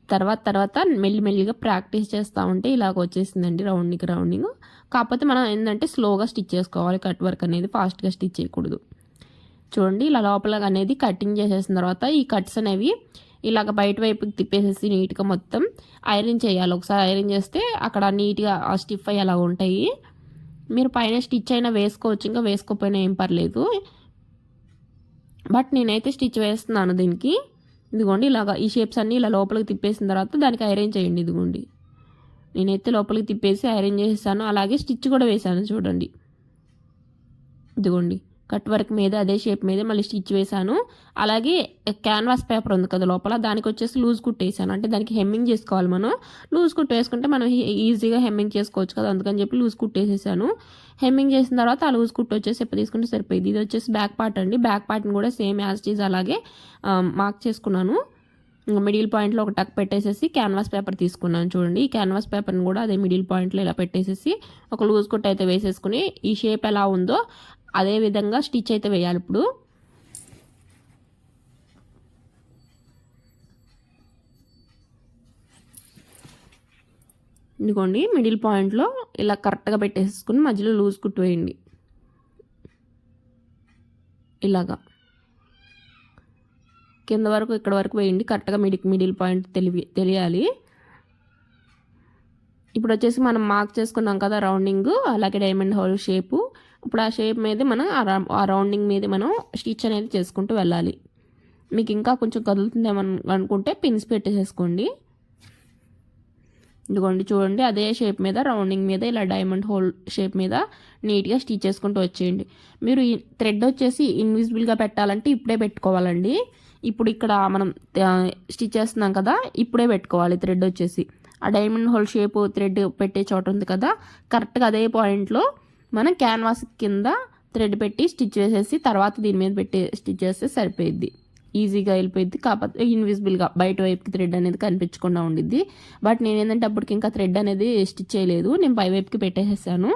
తర్వాత మెల్లిమెల్లిగా ప్రాక్టీస్ చేస్తూ ఉంటే ఇలాగ వచ్చేసిందండి రౌండింగ్. కాకపోతే మనం ఏంటంటే స్లోగా స్టిచ్ చేసుకోవాలి, కట్ వర్క్ అనేది ఫాస్ట్గా స్టిచ్ చేయకూడదు. చూడండి ఇలా లోపల అనేది కటింగ్ చేసేసిన తర్వాత ఈ కట్స్ అనేవి ఇలాగ బయట వైపుకి తిప్పేసేసి నీట్గా మొత్తం ఐరన్ చేయాలి. ఒకసారి ఐరన్ చేస్తే అక్కడ నీట్గా స్టిఫ్ అయ్యి అలా ఉంటాయి. మీరు పైన స్టిచ్ అయినా వేసుకోవచ్చు, ఇంకా వేసుకోకపోయినా ఏం పర్లేదు. బట్ నేనైతే స్టిచ్ వేస్తున్నాను దీనికి. ఇదిగోండి ఇలాగ ఈ షేప్స్ అన్నీ ఇలా లోపలికి తిప్పేసిన తర్వాత దానికి ఐరన్ చేయండి. ఇదిగోండి నేనైతే లోపలికి తిప్పేసి ఐరన్ చేసేసాను. అలాగే స్టిచ్ కూడా వేసాను చూడండి. ఇదిగోండి కట్ వర్క్ మీద అదే షేప్ మీద మళ్ళీ స్టిచ్ వేసాను. అలాగే క్యాన్వాస్ పేపర్ ఉంది కదా లోపల, దానికి వచ్చేసి లూజ్ కుట్ వేసాను. అంటే దానికి హెమ్మింగ్ చేసుకోవాలి మనం. లూజ్ కుట్ వేసుకుంటే మనం ఈజీగా హెమ్మింగ్ చేసుకోవచ్చు కదా, అందుకని చెప్పి లూజ్ కుట్ వేసేసాను. హెమ్మింగ్ చేసిన తర్వాత ఆ లూజ్ కుట్ వచ్చేసి ఎప్పుడు తీసుకుంటే సరిపోయింది. ఇది వచ్చేసి బ్యాక్ పార్ట్ అండి. బ్యాక్ పార్ట్ని కూడా సేమ్ యాజ్ ఇట్ ఈజ్ అలాగే మార్క్ చేసుకున్నాను. మిడిల్ పాయింట్లో ఒక టక్ పెట్టేసేసి క్యాన్వాస్ పేపర్ తీసుకున్నాను చూడండి. ఈ క్యాన్వాస్ పేపర్ని కూడా అదే మిడిల్ పాయింట్లో ఇలా పెట్టేసేసి ఒక లూజ్ కుట్ అయితే వేసేసుకుని ఈ షేప్ ఎలా ఉందో అదే విధంగా స్టిచ్ అయితే వేయాలి. ఇప్పుడు ఇదిగోండి మిడిల్ పాయింట్లో ఇలా కరెక్ట్గా పెట్టేసుకుని మధ్యలో లూజ్ కుట్టు వేయండి. ఇలాగా కింద వరకు ఇక్కడ వరకు వేయండి. కరెక్ట్గా మిడిల్ పాయింట్ తెలియాలి. ఇప్పుడు వచ్చేసి మనం మార్క్ చేసుకున్నాం కదా రౌండింగ్, అలాగే డైమండ్ హోల్ షేపు. ఇప్పుడు ఆ షేప్ మీద మనం ఆ రౌండింగ్ మీద మనం స్టిచ్ అనేది చేసుకుంటూ వెళ్ళాలి. మీకు ఇంకా కొంచెం కదులుతుందేమని అనుకుంటే పిన్స్ పెట్టేసేసుకోండి. ఇదిగోండి చూడండి అదే షేప్ మీద రౌండింగ్ మీద ఇలా డైమండ్ హోల్ షేప్ మీద నీట్గా స్టిచ్ చేసుకుంటూ వచ్చేయండి. మీరు ఈ థ్రెడ్ వచ్చేసి ఇన్విజిబుల్గా పెట్టాలంటే ఇప్పుడే పెట్టుకోవాలండి. ఇప్పుడు ఇక్కడ మనం స్టిచ్ చేస్తున్నాం కదా, ఇప్పుడే పెట్టుకోవాలి థ్రెడ్ వచ్చేసి. ఆ డైమండ్ హోల్ షేప్ థ్రెడ్ పెట్టే చోట ఉంది కదా, కరెక్ట్గా అదే పాయింట్లో మనం క్యాన్వాస్ కింద థ్రెడ్ పెట్టి స్టిచ్ వేసేసి తర్వాత దీని మీద పెట్టి స్టిచ్ చేస్తే సరిపోయిద్ది. ఈజీగా వెళ్ళిపోయింది. కాకపోతే ఇన్విజిబుల్గా బయట వైపుకి థ్రెడ్ అనేది కనిపించకుండా ఉండిద్ది. బట్ నేను ఏంటంటే అప్పటికి ఇంకా థ్రెడ్ అనేది స్టిచ్ చేయలేదు, నేను పై వైపుకి పెట్టేసేసాను.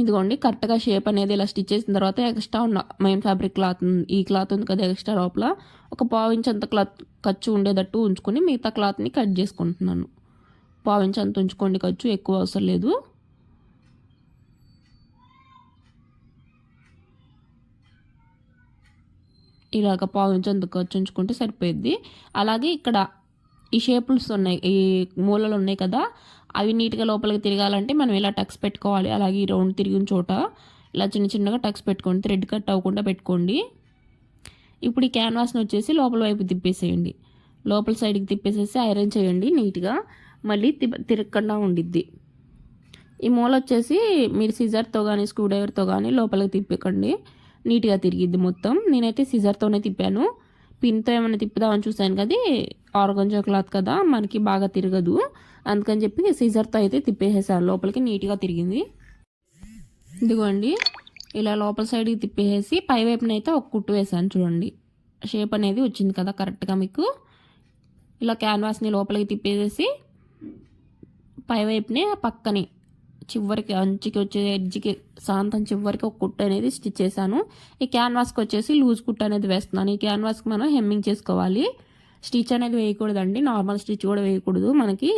ఇదిగోండి కరెక్ట్గా షేప్ అనేది ఇలా స్టిచ్ చేసిన తర్వాత ఎక్స్ట్రా ఉన్న మెయిన్ ఫ్యాబ్రిక్ క్లాత్, ఈ క్లాత్ ఉంది కదా ఎక్స్ట్రా లోపల ఒక 1/2 ఇంచ్ అంత క్లాత్ ఖర్చు ఉండేటట్టు ఉంచుకొని మిగతా క్లాత్ని కట్ చేసుకుంటున్నాను. 1/2 ఇంచ్ అంత ఉంచుకోండి ఖర్చు, ఎక్కువ అవసరం లేదు. ఇలాగ 1/2 ఇంచ్ అంత ఖర్చు ఉంచుకుంటే సరిపోయిద్ది. అలాగే ఇక్కడ ఈ షేపుల్స్ ఉన్నాయి, ఈ మూలలు ఉన్నాయి కదా, అవి నీట్గా లోపలికి తిరగాలంటే మనం ఇలా టక్స్ పెట్టుకోవాలి. అలాగే ఈ రౌండ్ తిరిగిన చోట ఇలా చిన్న చిన్నగా టక్స్ పెట్టుకోండి, థ్రెడ్ కట్ అవ్వకుండా పెట్టుకోండి. ఇప్పుడు ఈ క్యాన్వాస్ని వచ్చేసి లోపల వైపు తిప్పేసేయండి. లోపల సైడ్కి తిప్పేసేసి ఐరన్ చేయండి నీట్గా, మళ్ళీ తిరగకుండా ఉండిద్ది. ఈ మూల వచ్చేసి మీరు సిజర్తో కానీ స్క్రూ డ్రైవర్తో కానీ లోపలికి తిప్పకండి, నీట్గా తిరిగిద్ది మొత్తం. నేనైతే సిజర్తోనే తిప్పాను, పిన్తో ఏమైనా తిప్పుదామని చూసాను కదా, ఆర్గంజా క్లాత్ కదా మనకి బాగా తిరగదు, అందుకని చెప్పి సిజర్తో అయితే తిప్పేసేసాను. లోపలికి నీట్గా తిరిగింది. ఇదిగోండి ఇలా లోపల సైడ్కి తిప్పేసి పై వైపునైతే ఒక కుట్టు వేసాను చూడండి. షేప్ అనేది వచ్చింది కదా కరెక్ట్గా మీకు. ఇలా క్యాన్వాస్ని లోపలికి తిప్పేసేసి పై వైపునే పక్కని చివరికి అంచుకి వచ్చే ఎడ్జ్కి సాంతం చివరికి ఒక కుట్టు అనేది స్టిచ్ చేశాను. ఈ క్యాన్వాస్కి వచ్చేసి లూజ్ కుట్టు అనేది వేస్తున్నాను. ఈ క్యాన్వాస్కి మనం హెమ్మింగ్ చేసుకోవాలి, స్టిచ్ అనేది వేయకూడదండి, నార్మల్ స్టిచ్ కూడా వేయకూడదు, మనకి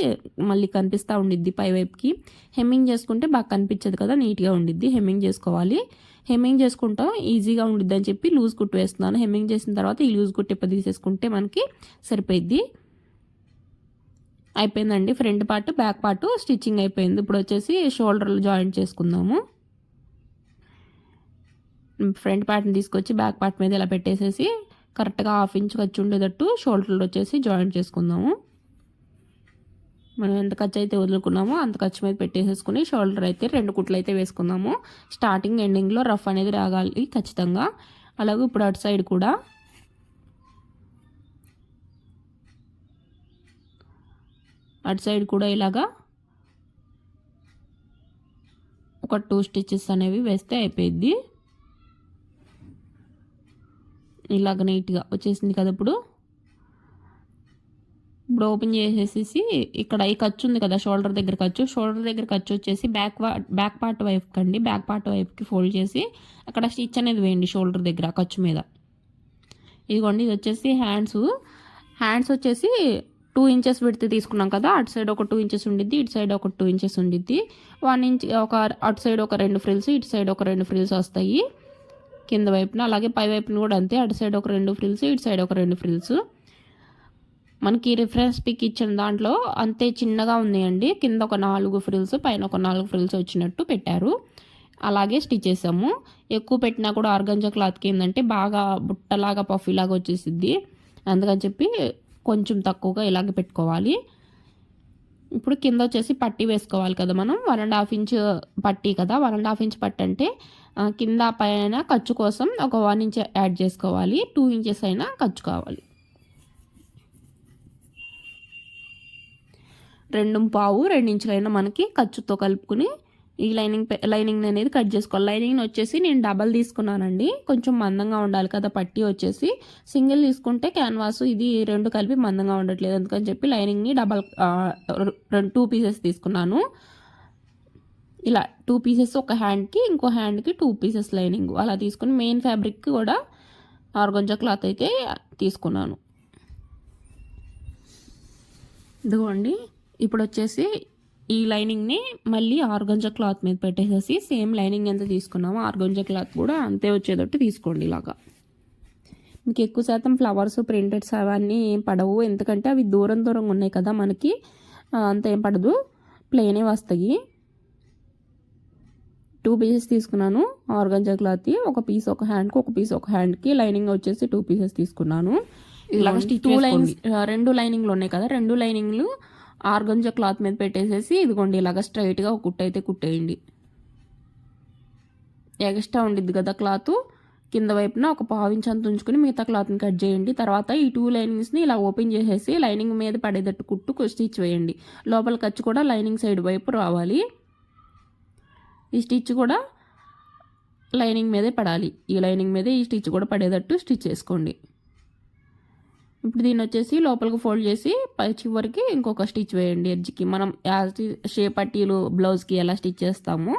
మళ్ళీ కనిపిస్తూ ఉండిద్ది పై వైపుకి. హెమ్మింగ్ చేసుకుంటే బాగా కనిపించదు కదా, నీట్గా ఉండిద్ది. హెమ్మింగ్ చేసుకోవాలి, హెమ్మింగ్ చేసుకుంటాం ఈజీగా ఉండిద్ది అని చెప్పి లూజ్ కుట్టు వేస్తున్నాను. హెమ్మింగ్ చేసిన తర్వాత ఈ లూజ్ కుట్టు ఇప్ప తీసేసుకుంటే మనకి సరిపోయిద్ది. అయిపోయిందండి front part back part stitching అయిపోయింది. ఇప్పుడు వచ్చేసి షోల్డర్లు జాయింట్ చేసుకుందాము. ఫ్రంట్ పార్ట్ని తీసుకొచ్చి బ్యాక్ పార్ట్ మీద ఇలా పెట్టేసేసి కరెక్ట్గా 1/2 ఇంచ్ ఖర్చు ఉండేటట్టు షోల్డర్లు వచ్చేసి జాయింట్ చేసుకుందాము. మనం ఎంత ఖర్చు అయితే వదులుకున్నామో అంత ఖర్చు మీద పెట్టేసేసుకుని షోల్డర్ అయితే 2 కుట్లు అయితే వేసుకుందాము. స్టార్టింగ్ ఎండింగ్లో రఫ్ అనేది రాగాలి ఖచ్చితంగా. అలాగే ఇప్పుడు అటు సైడ్ కూడా ఇలాగా ఒక 2 స్టిచెస్ అనేవి వేస్తే అయిపోయింది. ఇలాగ నీట్గా వచ్చేసింది కదా. ఇప్పుడు ఓపెన్ చేసేసి ఇక్కడ ఈ ఖర్చు ఉంది కదా షోల్డర్ దగ్గర ఖర్చు వచ్చేసి బ్యాక్ పార్ట్ వైపుకి అండి, బ్యాక్ పార్ట్ వైపుకి ఫోల్డ్ చేసి అక్కడ స్టిచ్ అనేది వేయండి షోల్డర్ దగ్గర ఖర్చు మీద. ఇదిగోండి ఇది వచ్చేసి హ్యాండ్స్ వచ్చేసి 2 ఇంచెస్ విడ్త్ తీసుకున్నాం కదా, అటు సైడ్ ఒక 2 ఇంచెస్ ఉండిద్ది, ఇటు సైడ్ ఒక 2 ఇంచెస్ ఉండిద్ది. 1 ఇంచ్ ఒక అటు సైడ్ ఒక 2 ఫ్రిల్స్, ఇటు సైడ్ ఒక 2 ఫ్రిల్స్ వస్తాయి. కింద వైపున, అలాగే పై వైపున కూడా అంతే. అటు సైడ్ ఒక 2 ఫ్రిల్స్, ఇటు సైడ్ ఒక 2 ఫ్రిల్స్. మనకి రిఫరెన్స్ పిక్ ఇచ్చిన దాంట్లో అంతే చిన్నగా ఉన్నాయండి. కింద ఒక 4 ఫ్రిల్స్, పైన ఒక 4 ఫ్రిల్స్ వచ్చినట్టు పెట్టారు. అలాగే స్టిచ్ చేసాము. ఎక్కువ పెట్టినా కూడా ఆర్గంజా క్లాత్కి ఏంటంటే బాగా బుట్టలాగా పఫీలాగా వచ్చేసిద్ది. అందుకని చెప్పి కొంచెం తక్కువగా ఇలాగే పెట్టుకోవాలి. ఇప్పుడు కింద వచ్చేసి పట్టీ వేసుకోవాలి కదా మనం. 1.5 ఇంచ్ పట్టీ కదా. 1.5 ఇంచ్ పట్టీ అంటే కింద పైన ఖర్చు కోసం ఒక 1 ఇంచ్ యాడ్ చేసుకోవాలి. 2 ఇంచెస్ అయినా ఖర్చు కావాలి. 2.5 ఇంచులైనా మనకి ఖర్చుతో కలుపుకుని ఈ లైనింగ్ అనేది కట్ చేసుకోవాలి. లైనింగ్ వచ్చేసి నేను డబల్ తీసుకున్నానండి. కొంచెం మందంగా ఉండాలి కదా. పట్టీ వచ్చేసి సింగిల్ తీసుకుంటే క్యాన్వాస్ ఇది 2 కలిపి మందంగా ఉండట్లేదు. అందుకని చెప్పి లైనింగ్ని 2 పీసెస్ తీసుకున్నాను. ఇలా 2 పీసెస్ ఒక హ్యాండ్కి, ఇంకో హ్యాండ్కి 2 పీసెస్ లైనింగ్ అలా తీసుకుని మెయిన్ ఫ్యాబ్రిక్ కూడా ఆర్గంజా క్లాత్ అయితే తీసుకున్నాను. ఇదిగోండి. ఇప్పుడు వచ్చేసి ఈ లైనింగ్ని మళ్ళీ ఆర్గంజా క్లాత్ మీద పెట్టేసేసి సేమ్ లైనింగ్ ఎంత తీసుకున్నామో ఆర్గంజా క్లాత్ కూడా అంతే వచ్చేటట్టు తీసుకోండి. ఇలాగా మీకు ఎక్కువ శాతం ఫ్లవర్స్ ప్రింటెడ్స్ అవన్నీ ఏం పడవు, ఎందుకంటే అవి దూరంగా ఉన్నాయి కదా. మనకి అంత ఏం పడదు, ప్లెయినే వస్తాయి. 2 పీసెస్ తీసుకున్నాను ఆర్గంజా క్లాత్. ఒక పీస్ ఒక హ్యాండ్కి, ఒక పీస్ ఒక హ్యాండ్కి. లైనింగ్ వచ్చేసి 2 పీసెస్ తీసుకున్నాను. ఇలాగ 2 లైనింగ్లు ఉన్నాయి కదా. 2 లైనింగ్లు ఆర్గంజా క్లాత్ మీద పెట్టేసేసి ఇదిగోండి ఇలాగ స్ట్రైట్గా ఒక కుట్టు అయితే కుట్టేయండి. ఎక్స్ట్రా ఉండిద్ది కదా క్లాత్, కింద వైపున ఒక 1/2 ఇంచ్ అంత ఉంచుకుని మిగతా క్లాత్ని కట్ చేయండి. తర్వాత ఈ 2 లైనింగ్స్ని ఇలా ఓపెన్ చేసేసి లైనింగ్ మీద పడేటట్టు కుట్టు స్టిచ్ వేయండి. లోపల ఖర్చు కూడా లైనింగ్ సైడ్ వైపు రావాలి. ఈ స్టిచ్ కూడా లైనింగ్ మీదే పడాలి. ఈ లైనింగ్ మీదే ఈ స్టిచ్ కూడా పడేటట్టు స్టిచ్ చేసుకోండి. ఇప్పుడు దీన్ని వచ్చేసి లోపలికి ఫోల్డ్ చేసి పై చివరికి ఇంకొక స్టిచ్ వేయండి ఎడ్జ్కి. మనం షేప్ పట్టీలు బ్లౌజ్కి ఎలా స్టిచ్ చేస్తామో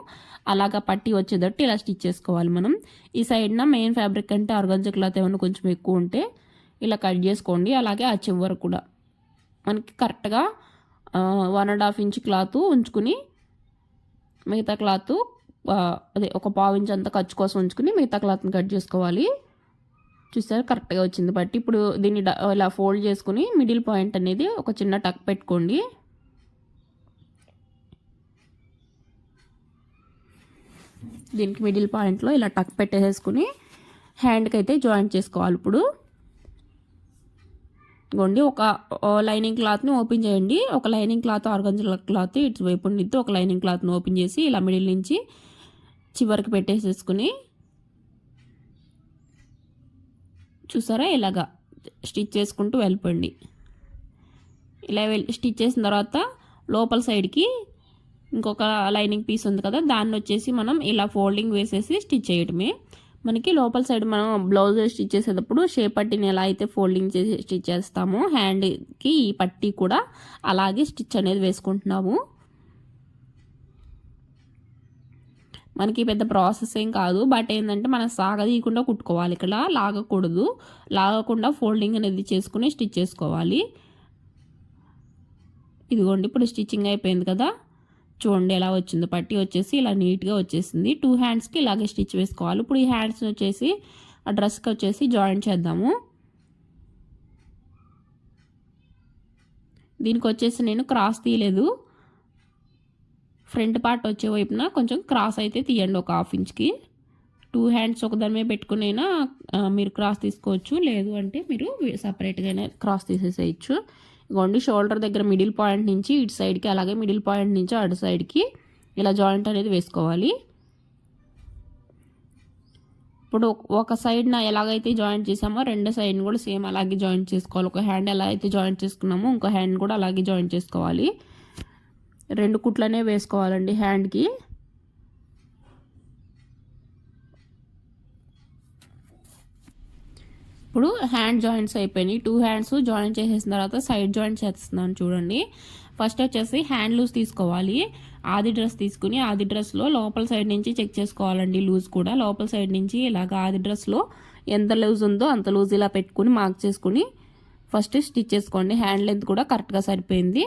అలాగా పట్టీ వచ్చేటట్టు ఇలా స్టిచ్ చేసుకోవాలి మనం. ఈ సైడ్న మెయిన్ ఫ్యాబ్రిక్ అంటే ఆర్గంజా క్లాత్ ఏమైనా కొంచెం ఎక్కువ ఉంటే ఇలా కట్ చేసుకోండి. అలాగే ఆ చివరకు కూడా మనకి కరెక్ట్గా 1.5 ఇంచ్ క్లాత్ ఉంచుకుని మిగతా క్లాత్ అదే ఒక 1/2 ఇంచ్ అంతా ఖర్చు కోసం ఉంచుకుని మిగతా క్లాత్ని కట్ చేసుకోవాలి. చూసారు కరెక్ట్గా వచ్చింది బట్టి. ఇప్పుడు దీన్ని ఇలా ఫోల్డ్ చేసుకుని మిడిల్ పాయింట్ అనేది ఒక చిన్న టక్ పెట్టుకోండి. దీనికి మిడిల్ పాయింట్లో ఇలా టక్ పెట్టేసుకుని హ్యాండ్కి అయితే జాయింట్ చేసుకోవాలి. ఇప్పుడు ఇదిగోండి ఒక లైనింగ్ క్లాత్ని ఓపెన్ చేయండి. ఒక లైనింగ్ క్లాత్ ఆర్గంజా క్లాత్ ఇటు వైపు ఉండిద్ది. ఒక లైనింగ్ క్లాత్ని ఓపెన్ చేసి ఇలా మిడిల్ నుంచి చివరికి పెట్టేసేసుకుని చూసారా ఇలాగా స్టిచ్ చేసుకుంటూ వెళ్ళిపోండి. ఇలా స్టిచ్ చేసిన తర్వాత లోపల సైడ్కి ఇంకొక లైనింగ్ పీస్ ఉంది కదా, దాన్ని వచ్చేసి మనం ఇలా ఫోల్డింగ్ వేసేసి స్టిచ్ చేయడమే. మనకి లోపల సైడ్ మనం బ్లౌజ్ స్టిచ్ చేసేటప్పుడు షేప్ పట్టీని ఎలా అయితే ఫోల్డింగ్ చేసి స్టిచ్ చేస్తామో హ్యాండ్కి ఈ పట్టీ కూడా అలాగే స్టిచ్ అనేది వేసుకుంటున్నాము. మనకి పెద్ద ప్రాసెస్ ఏం కాదు, బట్ ఏంటంటే మనం సాగదీయకుండా కుట్టుకోవాలి. ఇక్కడ లాగకూడదు, లాగకుండా ఫోల్డింగ్ అనేది చేసుకుని స్టిచ్ చేసుకోవాలి. ఇదిగోండి ఇప్పుడు స్టిచ్చింగ్ అయిపోయింది కదా, చూడండి ఎలా వచ్చింది. పట్టీ వచ్చేసి ఇలా నీట్గా వచ్చేసింది. 2 హ్యాండ్స్కి ఇలాగే స్టిచ్ వేసుకోవాలి. ఇప్పుడు ఈ హ్యాండ్స్ వచ్చేసి ఆ డ్రెస్కి వచ్చేసి జాయింట్ చేద్దాము. దీనికి వచ్చేసి నేను క్రాస్ తీయలేదు. ఫ్రంట్ పార్ట్ వచ్చే వైపున కొంచెం క్రాస్ అయితే తీయండి ఒక 1/2 ఇంచ్కి. 2 హ్యాండ్స్ ఒకదాని మీద పెట్టుకునైనా మీరు క్రాస్ తీసుకోవచ్చు, లేదు అంటే మీరు సపరేట్గా క్రాస్ తీసేసేయచ్చు. ఇదిగోండి షోల్డర్ దగ్గర మిడిల్ పాయింట్ నుంచి ఇటు సైడ్కి, అలాగే మిడిల్ పాయింట్ నుంచి అటు సైడ్కి ఇలా జాయింట్ అనేది వేసుకోవాలి. ఇప్పుడు ఒక సైడ్న ఎలాగైతే జాయింట్ చేసామో 2 సైడ్ని కూడా సేమ్ అలాగే జాయింట్ చేసుకోవాలి. ఒక హ్యాండ్ ఎలా అయితే జాయింట్ చేసుకున్నామో ఇంకో హ్యాండ్ కూడా అలాగే జాయింట్ చేసుకోవాలి. 2 కుట్లనే వేసుకోవాలండి హ్యాండ్కి. ఇప్పుడు హ్యాండ్ జాయింట్స్ అయిపోయినాయి. 2 హ్యాండ్స్ జాయింట్ చేసేసిన తర్వాత సైడ్ జాయింట్ చేస్తున్నాను చూడండి. ఫస్ట్ వచ్చేసి హ్యాండ్ లూజ్ తీసుకోవాలి. ఆది డ్రెస్ తీసుకుని ఆది డ్రెస్లో లోపల సైడ్ నుంచి చెక్ చేసుకోవాలండి లూజ్ కూడా. లోపల సైడ్ నుంచి ఇలాగ ఆది డ్రెస్లో ఎంత లూజ్ ఉందో అంత లూజ్ ఇలా పెట్టుకుని మార్క్ చేసుకుని ఫస్ట్ స్టిచ్ చేసుకోండి. హ్యాండ్ లెంత్ కూడా కరెక్ట్గా సరిపోయింది.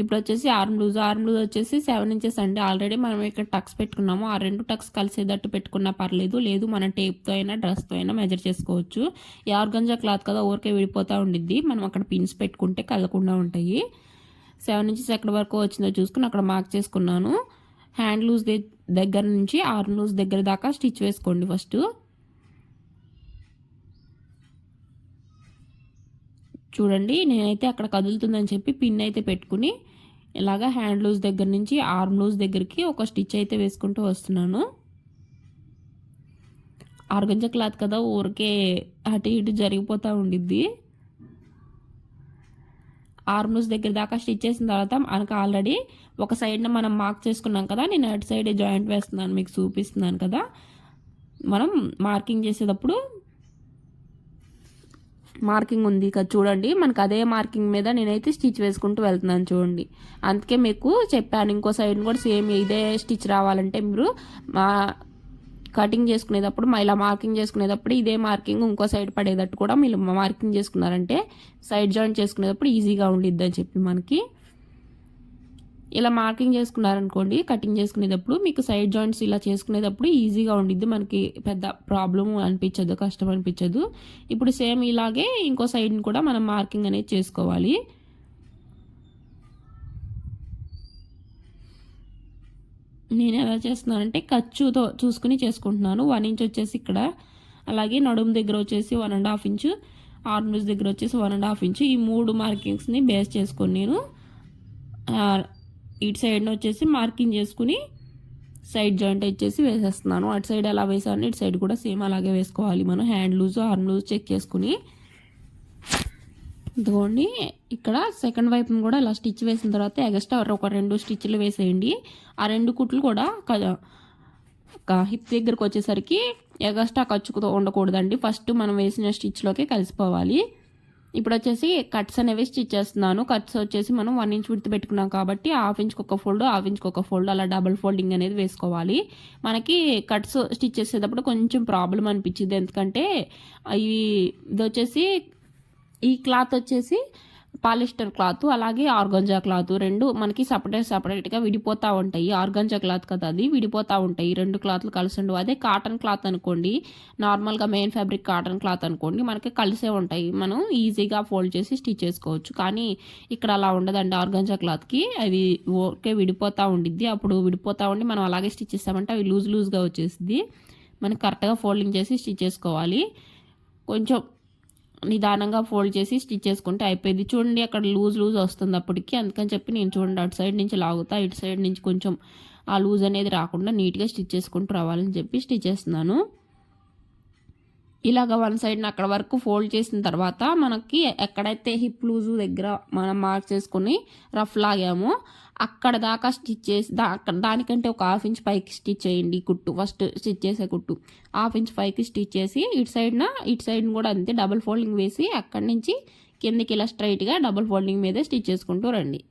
ఇప్పుడు వచ్చేసి ఆర్మ్ లూజ్ వచ్చేసి 7 ఇంచెస్ అండి. ఆల్రెడీ మనం ఇక్కడ టక్స్ పెట్టుకున్నాము. ఆ 2 టక్స్ కలిసేటట్టు పెట్టుకున్నా పర్లేదు, లేదు మనం టేప్తో అయినా డ్రెస్తో అయినా మెజర్ చేసుకోవచ్చు. ఈ ఆర్గంజా క్లాత్ కదా ఊరికే విడిపోతూ ఉండిద్ది, మనం అక్కడ పిన్స్ పెట్టుకుంటే కదలకుండా ఉంటాయి. 7 ఇంచెస్ ఎక్కడ వరకు వచ్చిందో చూసుకుని అక్కడ మార్క్ చేసుకున్నాను. హ్యాండ్ లూజ్ దగ్గర నుంచి ఆర్మ్ లూజ్ దగ్గర దాకా స్టిచ్ వేసుకోండి ఫస్ట్. చూడండి, నేనైతే అక్కడ కదులుతుందని చెప్పి పిన్ అయితే పెట్టుకుని ఇలాగా హ్యాండ్ లూజ్ దగ్గర నుంచి ఆర్మ్ లూజ్ దగ్గరికి ఒక స్టిచ్ అయితే వేసుకుంటూ వస్తున్నాను. ఆర్గంజా క్లాత్ కదా ఊరికే అటు ఇటు జరిగిపోతూ ఉండిద్ది. ఆర్మ్ లూజ్ దగ్గర దాకా స్టిచ్ చేసిన తర్వాత మనకు ఆల్రెడీ ఒక సైడ్న మనం మార్క్ చేసుకున్నాం కదా, నేను అటు సైడ్ జాయింట్ వేస్తున్నాను, మీకు చూపిస్తున్నాను కదా. మనం మార్కింగ్ చేసేటప్పుడు మార్కింగ్ ఉంది కదా చూడండి, మనకు అదే మార్కింగ్ మీద నేనైతే స్టిచ్ వేసుకుంటూ వెళ్తున్నాను చూడండి. అందుకే మీకు చెప్పాను, ఇంకో సైడ్ కూడా సేమ్ ఇదే స్టిచ్ రావాలంటే మీరు కటింగ్ చేసుకునేటప్పుడు ఇలా మార్కింగ్ చేసుకునేటప్పుడు ఇదే మార్కింగ్ ఇంకో సైడ్ పడేటట్టు కూడా మీరు మార్కింగ్ చేసుకున్నారంటే సైడ్ జాయింట్ చేసుకునేటప్పుడు ఈజీగా ఉండిద్ది అని చెప్పి మనకి ఇలా మార్కింగ్ చేసుకున్నారనుకోండి, కటింగ్ చేసుకునేటప్పుడు మీకు సైడ్ జాయింట్స్ ఇలా చేసుకునేటప్పుడు ఈజీగా ఉండిద్ది, మనకి పెద్ద ప్రాబ్లం అనిపించదు, కష్టం అనిపించదు. ఇప్పుడు సేమ్ ఇలాగే ఇంకో సైడ్ని కూడా మనం మార్కింగ్ అనేది చేసుకోవాలి. నేను ఎలా చేస్తున్నానంటే ఖర్చుతో చూసుకుని చేసుకుంటున్నాను. 1 ఇంచ్ వచ్చేసి ఇక్కడ, అలాగే నడుము దగ్గర వచ్చేసి 1.5 ఇంచు, ఆర్మ్ లూజ్ దగ్గర వచ్చేసి 1.5 ఇంచు. ఈ 3 మార్కింగ్స్ని బేస్ చేసుకొని నేను ఇటు సైడ్ని వచ్చేసి మార్కింగ్ చేసుకుని సైడ్ జాయింట్ వచ్చేసి వేసేస్తున్నాను. అటు సైడ్ ఎలా వేసాను ఇటు సైడ్ కూడా సేమ్ అలాగే వేసుకోవాలి మనం. Hand loose arm loose check చేసుకుని ఇదిగోండి, ఇక్కడ సెకండ్ వైపును కూడా ఇలా స్టిచ్ వేసిన తర్వాత ఎగస్ట్రా ఒక 2 స్టిచ్లు వేసేయండి. ఆ 2 కుట్లు కూడా హిప్ దగ్గరకు వచ్చేసరికి ఎగస్ట్రా ఖర్చుతో ఉండకూడదండి, ఫస్ట్ మనం వేసిన స్టిచ్లోకి కలిసిపోవాలి. ఇప్పుడు వచ్చేసి కట్స్ అనేవి స్టిచ్ చేస్తున్నాను. కట్స్ వచ్చేసి మనం 1 ఇంచ్ విడ్త్ పెట్టుకున్నాం కాబట్టి 1/2 ఇంచ్కి ఒక ఫోల్డ్, 1/2 ఇంచ్కి ఒక ఫోల్డ్, అలా డబుల్ ఫోల్డింగ్ అనేది వేసుకోవాలి. మనకి కట్స్ స్టిచ్ చేసేటప్పుడు కొంచెం ప్రాబ్లం అనిపించింది, ఎందుకంటే ఇది వచ్చేసి ఈ క్లాత్ వచ్చేసి పాలిస్టర్ క్లాత్, అలాగే ఆర్గంజా క్లాత్, 2 మనకి సపరేట్గా విడిపోతూ ఉంటాయి. ఆర్గంజా క్లాత్ కదా అది విడిపోతూ ఉంటాయి, 2 క్లాత్లు కలిసి ఉండవు. అదే కాటన్ క్లాత్ అనుకోండి, నార్మల్గా మెయిన్ ఫ్యాబ్రిక్ కాటన్ క్లాత్ అనుకోండి, మనకి కలిసే ఉంటాయి, మనం ఈజీగా ఫోల్డ్ చేసి స్టిచ్ చేసుకోవచ్చు. కానీ ఇక్కడ అలా ఉండదండి, ఆర్గంజా క్లాత్కి అవి ఓకే విడిపోతూ ఉండిద్ది. అప్పుడు విడిపోతూ ఉండి మనం అలాగే స్టిచ్ చేస్తామంటే అవి లూజ్గా వచ్చేసింది. మనకి కరెక్ట్గా ఫోల్డింగ్ చేసి స్టిచ్ చేసుకోవాలి. కొంచెం నిదానంగా ఫోల్డ్ చేసి స్టిచ్ చేసుకుంటే అయిపోయింది. చూడండి అక్కడ లూజ్ వస్తుంది అప్పటికి, అందుకని చెప్పి నేను చూడండి అటు సైడ్ నుంచి లాగుతా, ఇటు సైడ్ నుంచి కొంచెం ఆ లూజ్ అనేది రాకుండా నీట్గా స్టిచ్ చేసుకుంటూ రావాలని చెప్పి స్టిచ్ చేస్తున్నాను. ఇలాగ 1 సైడ్ని అక్కడ వరకు ఫోల్డ్ చేసిన తర్వాత మనకి ఎక్కడైతే హిప్ లూజు దగ్గర మనం మార్క్ చేసుకుని రఫ్ లాగామో అక్కడ దాకా స్టిచ్ చేసి దానికంటే ఒక 1/2 ఇంచ్ పైకి స్టిచ్ చేయండి కుట్టు, ఫస్ట్ స్టిచ్ చేసే కుట్టు 1/2 ఇంచ్ పైకి స్టిచ్ చేసి ఇటు సైడ్ని కూడా అంతే డబుల్ ఫోల్డింగ్ వేసి అక్కడి నుంచి కిందకి ఇలా స్ట్రైట్గా డబుల్ ఫోల్డింగ్ మీదే స్టిచ్ చేసుకుంటూ రండి.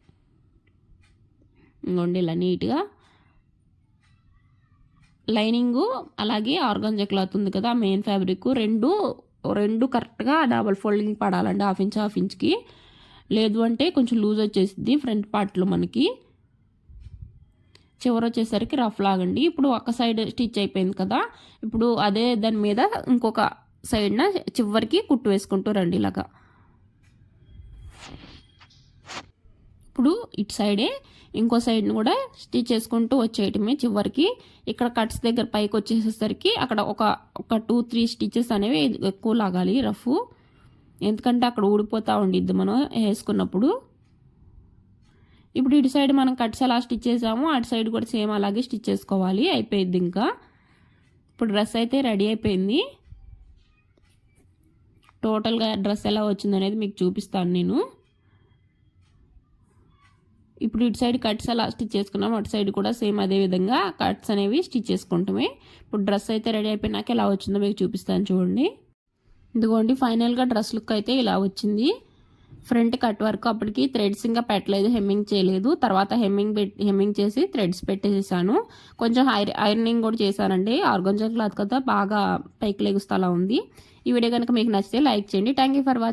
ఇంకోండి ఇలా నీట్గా లైనింగు అలాగే ఆర్గాంజా క్లాత్ ఉంది కదా మెయిన్ ఫ్యాబ్రిక్, రెండు కరెక్ట్గా డబుల్ ఫోల్డింగ్ పడాలండి 1/2 ఇంచ్కి, లేదు అంటే కొంచెం లూజ్ వచ్చేసింది ఫ్రంట్ పార్ట్లో మనకి. చివరి వచ్చేసరికి రఫ్ లాగండి. ఇప్పుడు ఒక సైడ్ స్టిచ్ అయిపోయింది కదా, ఇప్పుడు అదే దాని మీద ఇంకొక సైడ్న చివరికి కుట్టు వేసుకుంటూ రండి ఇలాగా. ఇప్పుడు ఇటు సైడే ఇంకో సైడ్ని కూడా స్టిచ్ చేసుకుంటూ వచ్చేయటమే చివరికి. ఇక్కడ కట్స్ దగ్గర పైకి వచ్చేసేసరికి అక్కడ ఒక 2-3 స్టిచెస్ అనేవి ఎక్కువ లాగాలి రఫ్, ఎందుకంటే అక్కడ ఊడిపోతూ ఉండిద్ది మనం వేసుకున్నప్పుడు. ఇప్పుడు ఇటు సైడ్ మనం కట్స్ ఎలా స్టిచ్ చేసామో అటు సైడ్ కూడా సేమ్ అలాగే స్టిచ్ చేసుకోవాలి, అయిపోయింది. ఇంకా ఇప్పుడు డ్రెస్ అయితే రెడీ అయిపోయింది. టోటల్గా డ్రెస్ ఎలా వచ్చిందనేది మీకు చూపిస్తాను నేను. ఇప్పుడు ఇటు సైడ్ కట్స్ అలా స్టిచ్ చేసుకున్నాం, అటు సైడ్ కూడా సేమ్ అదే విధంగా కట్స్ అనేవి స్టిచ్ చేసుకుంటామే. ఇప్పుడు డ్రెస్ అయితే రెడీ అయిపోయినాక ఎలా వచ్చిందో మీకు చూపిస్తాను చూడండి. ఇదిగోండి ఫైనల్గా డ్రెస్ లుక్ అయితే ఇలా వచ్చింది. ఫ్రంట్ కట్ వర్క్ అప్పటికి థ్రెడ్స్ ఇంకా పెట్టలేదు, హెమ్మింగ్ చేయలేదు. తర్వాత హెమ్మింగ్ చేసి థ్రెడ్స్ పెట్టేసాను. కొంచెం ఐరనింగ్ కూడా చేశానండి, ఆర్గంజా క్లాత్ కదా బాగా పైకి లెగుస్తా అలా ఉంది. ఈ వీడియో కనుక మీకు నచ్చితే లైక్ చేయండి. Thank you for watching.